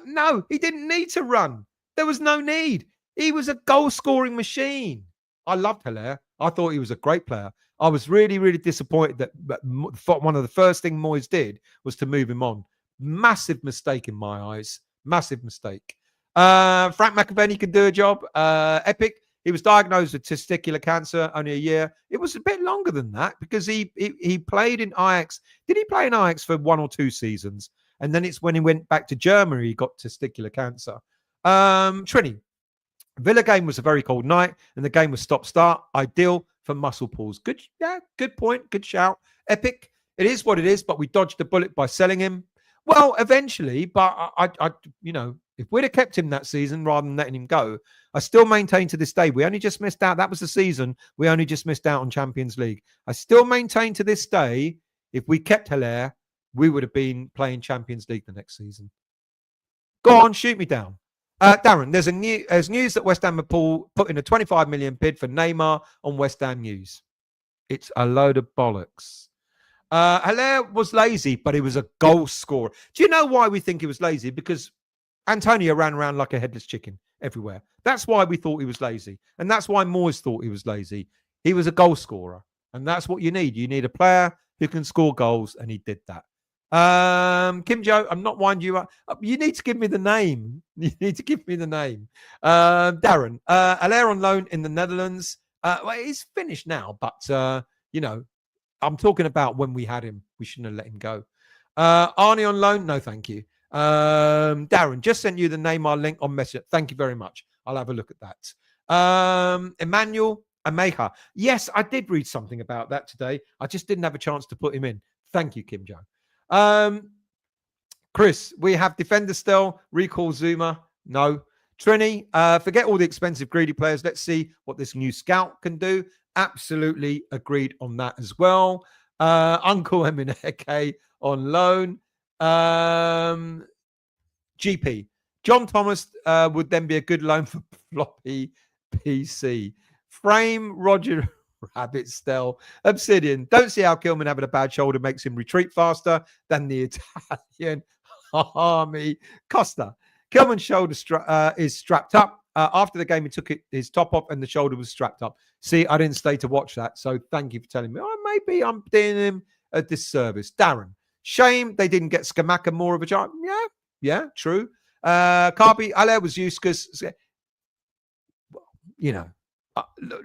No, he didn't need to run. There was no need. He was a goal-scoring machine. I loved Haller. I thought he was a great player. I was really, really disappointed that one of the first things Moyes did was to move him on. Massive mistake in my eyes. Massive mistake. Frank McAvenny can do a job. Epic. He was diagnosed with testicular cancer only a year. It was a bit longer than that because he played in Ajax. Did he play in Ajax for 1 or 2 seasons? And then it's when he went back to Germany, he got testicular cancer. Trini. Villa game was a very cold night and the game was stop-start. Ideal for muscle pulls. Good, yeah, good point. Good shout. Epic. It is what it is, but we dodged the bullet by selling him. Well, eventually, but I if we'd have kept him that season rather than letting him go, I still maintain to this day, we only just missed out. That was the season. We only just missed out on Champions League. I still maintain to this day, if we kept Haller, we would have been playing Champions League the next season. Go on, shoot me down. Darren, there's news that West Ham have put in a 25 million bid for Neymar on West Ham News. It's a load of bollocks. Haller was lazy, but he was a goal scorer. Do you know why we think he was lazy? Because Antonio ran around like a headless chicken everywhere. That's why we thought he was lazy. And that's why Moyes thought he was lazy. He was a goal scorer. And that's what you need. You need a player who can score goals, and he did that. Kim Joe, I'm not winding you up. You need to give me the name. You need to give me the name. Darren, Haller on loan in the Netherlands. Well, he's finished now, but I'm talking about when we had him. We shouldn't have let him go. Arnie on loan? No, thank you. Darren, just sent you the Neymar link on Messenger. Thank you very much. I'll have a look at that. Emmanuel Ameja. Yes, I did read something about that today. I just didn't have a chance to put him in. Thank you, Kim Joe. Chris, we have defender still. Recall Zuma. No. Trini, forget all the expensive greedy players. Let's see what this new scout can do. Absolutely agreed on that as well. Uncle Emineke on loan. GP. John Thomas would then be a good loan for floppy PC. Frame Roger Rabbit Stell. Obsidian. Don't see how Kilman having a bad shoulder makes him retreat faster than the Italian army. Costa. Kilman's shoulder is strapped up. After the game, he took his top off and the shoulder was strapped up. See, I didn't stay to watch that. So thank you for telling me. Maybe I'm doing him a disservice. Darren. Shame they didn't get Skamaka more of a chance. Yeah, true. Carby, Haller was useless.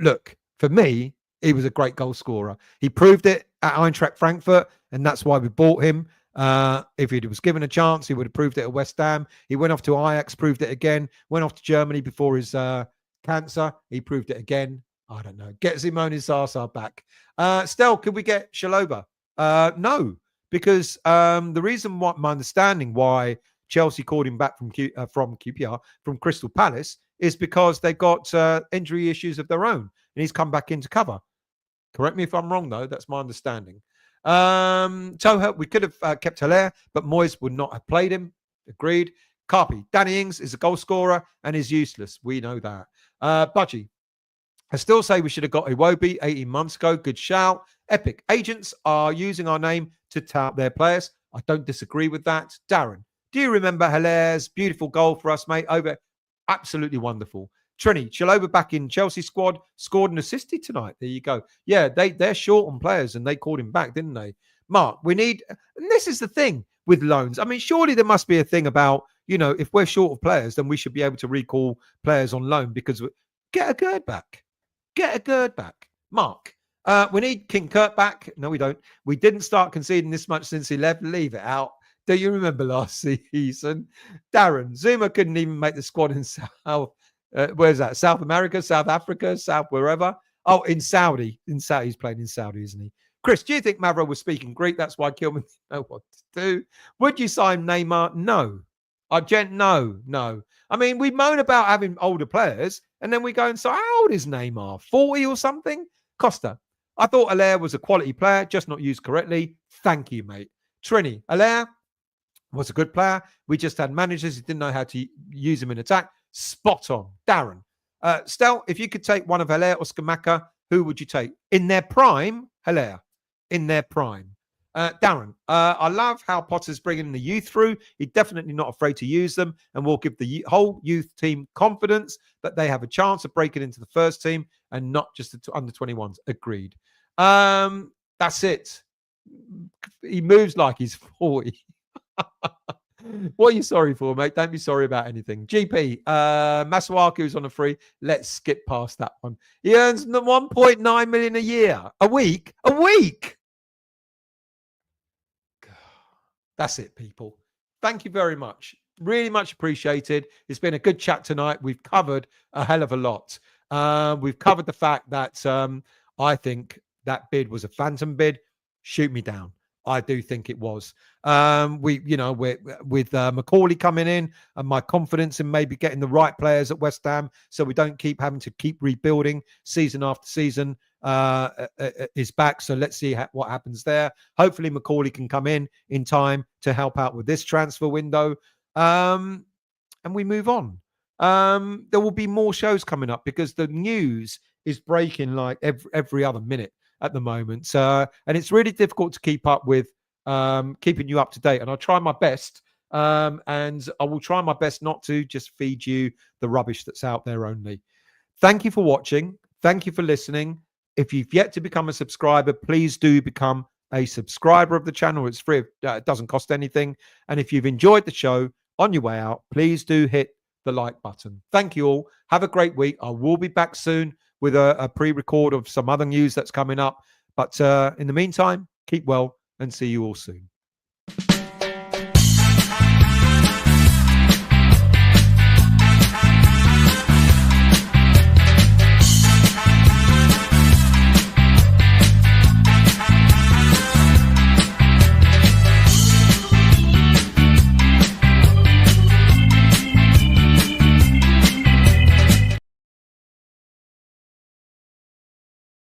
Look, for me, he was a great goal scorer. He proved it at Eintracht Frankfurt, and that's why we bought him. If he was given a chance, he would have proved it at West Ham. He went off to Ajax, proved it again. Went off to Germany before his cancer. He proved it again. I don't know. Get Simone Zaza back. Stel, could we get Shaloba? No, because the reason why, my understanding why Chelsea called him back from QPR, from Crystal Palace, is because they got injury issues of their own. and he's come back into cover. Correct me if I'm wrong, though. That's my understanding. Toha, we could have kept Hilaire, but Moyes would not have played him. Agreed. Carpi, Danny Ings is a goal scorer and is useless. We know that. Budgie, I still say we should have got Iwobi 18 months ago. Good shout. Epic. Agents are using our name to tout their players. I don't disagree with that. Darren, do you remember Hilaire's beautiful goal for us, mate? Over. Absolutely wonderful. Trini, Chalobah back in Chelsea squad, scored and assisted tonight. There you go. Yeah, they're short on players and they called him back, didn't they? Mark, we need, and this is the thing with loans. I mean, surely there must be a thing about, if we're short of players, then we should be able to recall players on loan because get a Gerd back. Get a Gerd back. Mark, we need King Kurt back. No, we don't. We didn't start conceding this much since he left. Leave it out. Do you remember last season? Darren, Zuma couldn't even make the squad in South. Where's that? South America, South Africa, South wherever. Oh, in Saudi. He's playing in Saudi, isn't he? Chris, do you think Mavro was speaking Greek? That's why Kilman didn't know what to do. Would you sign Neymar? No. No. I mean, we moan about having older players, and then we go and say, how old is Neymar? 40 or something? Costa, I thought Hilaire was a quality player, just not used correctly. Thank you, mate. Trini, Hilaire was a good player. We just had managers who didn't know how to use him in attack. Spot on. Darren. Stel, if you could take one of Hilaire or Scamacca, who would you take? In their prime, Hilaire. In their prime. Darren, I love how Potter's bringing the youth through. He's definitely not afraid to use them and will give the whole youth team confidence that they have a chance of breaking into the first team and not just the under 21s. Agreed. That's it. He moves like he's 40. What are you sorry for, mate? Don't be sorry about anything. GP, Masuaku's on a free. Let's skip past that one. He earns 1.9 million a year. A week. That's it, people. Thank you very much. Really much appreciated. It's been a good chat tonight. We've covered a hell of a lot. We've covered the fact that I think that bid was a phantom bid. Shoot me down. I do think it was. With Macauley coming in and my confidence in maybe getting the right players at West Ham so we don't keep having to keep rebuilding season after season is back. So let's see what happens there. Hopefully Macauley can come in time to help out with this transfer window. And we move on. There will be more shows coming up because the news is breaking like every other minute at the moment. And it's really difficult to keep up with keeping you up to date. And I'll try my best. And I will try my best not to just feed you the rubbish that's out there only. Thank you for watching. Thank you for listening. If you've yet to become a subscriber, please do become a subscriber of the channel. It's free. It doesn't cost anything. And if you've enjoyed the show on your way out, please do hit the like button. Thank you all. Have a great week. I will be back soon with a pre-record of some other news that's coming up. But in the meantime, keep well and see you all soon.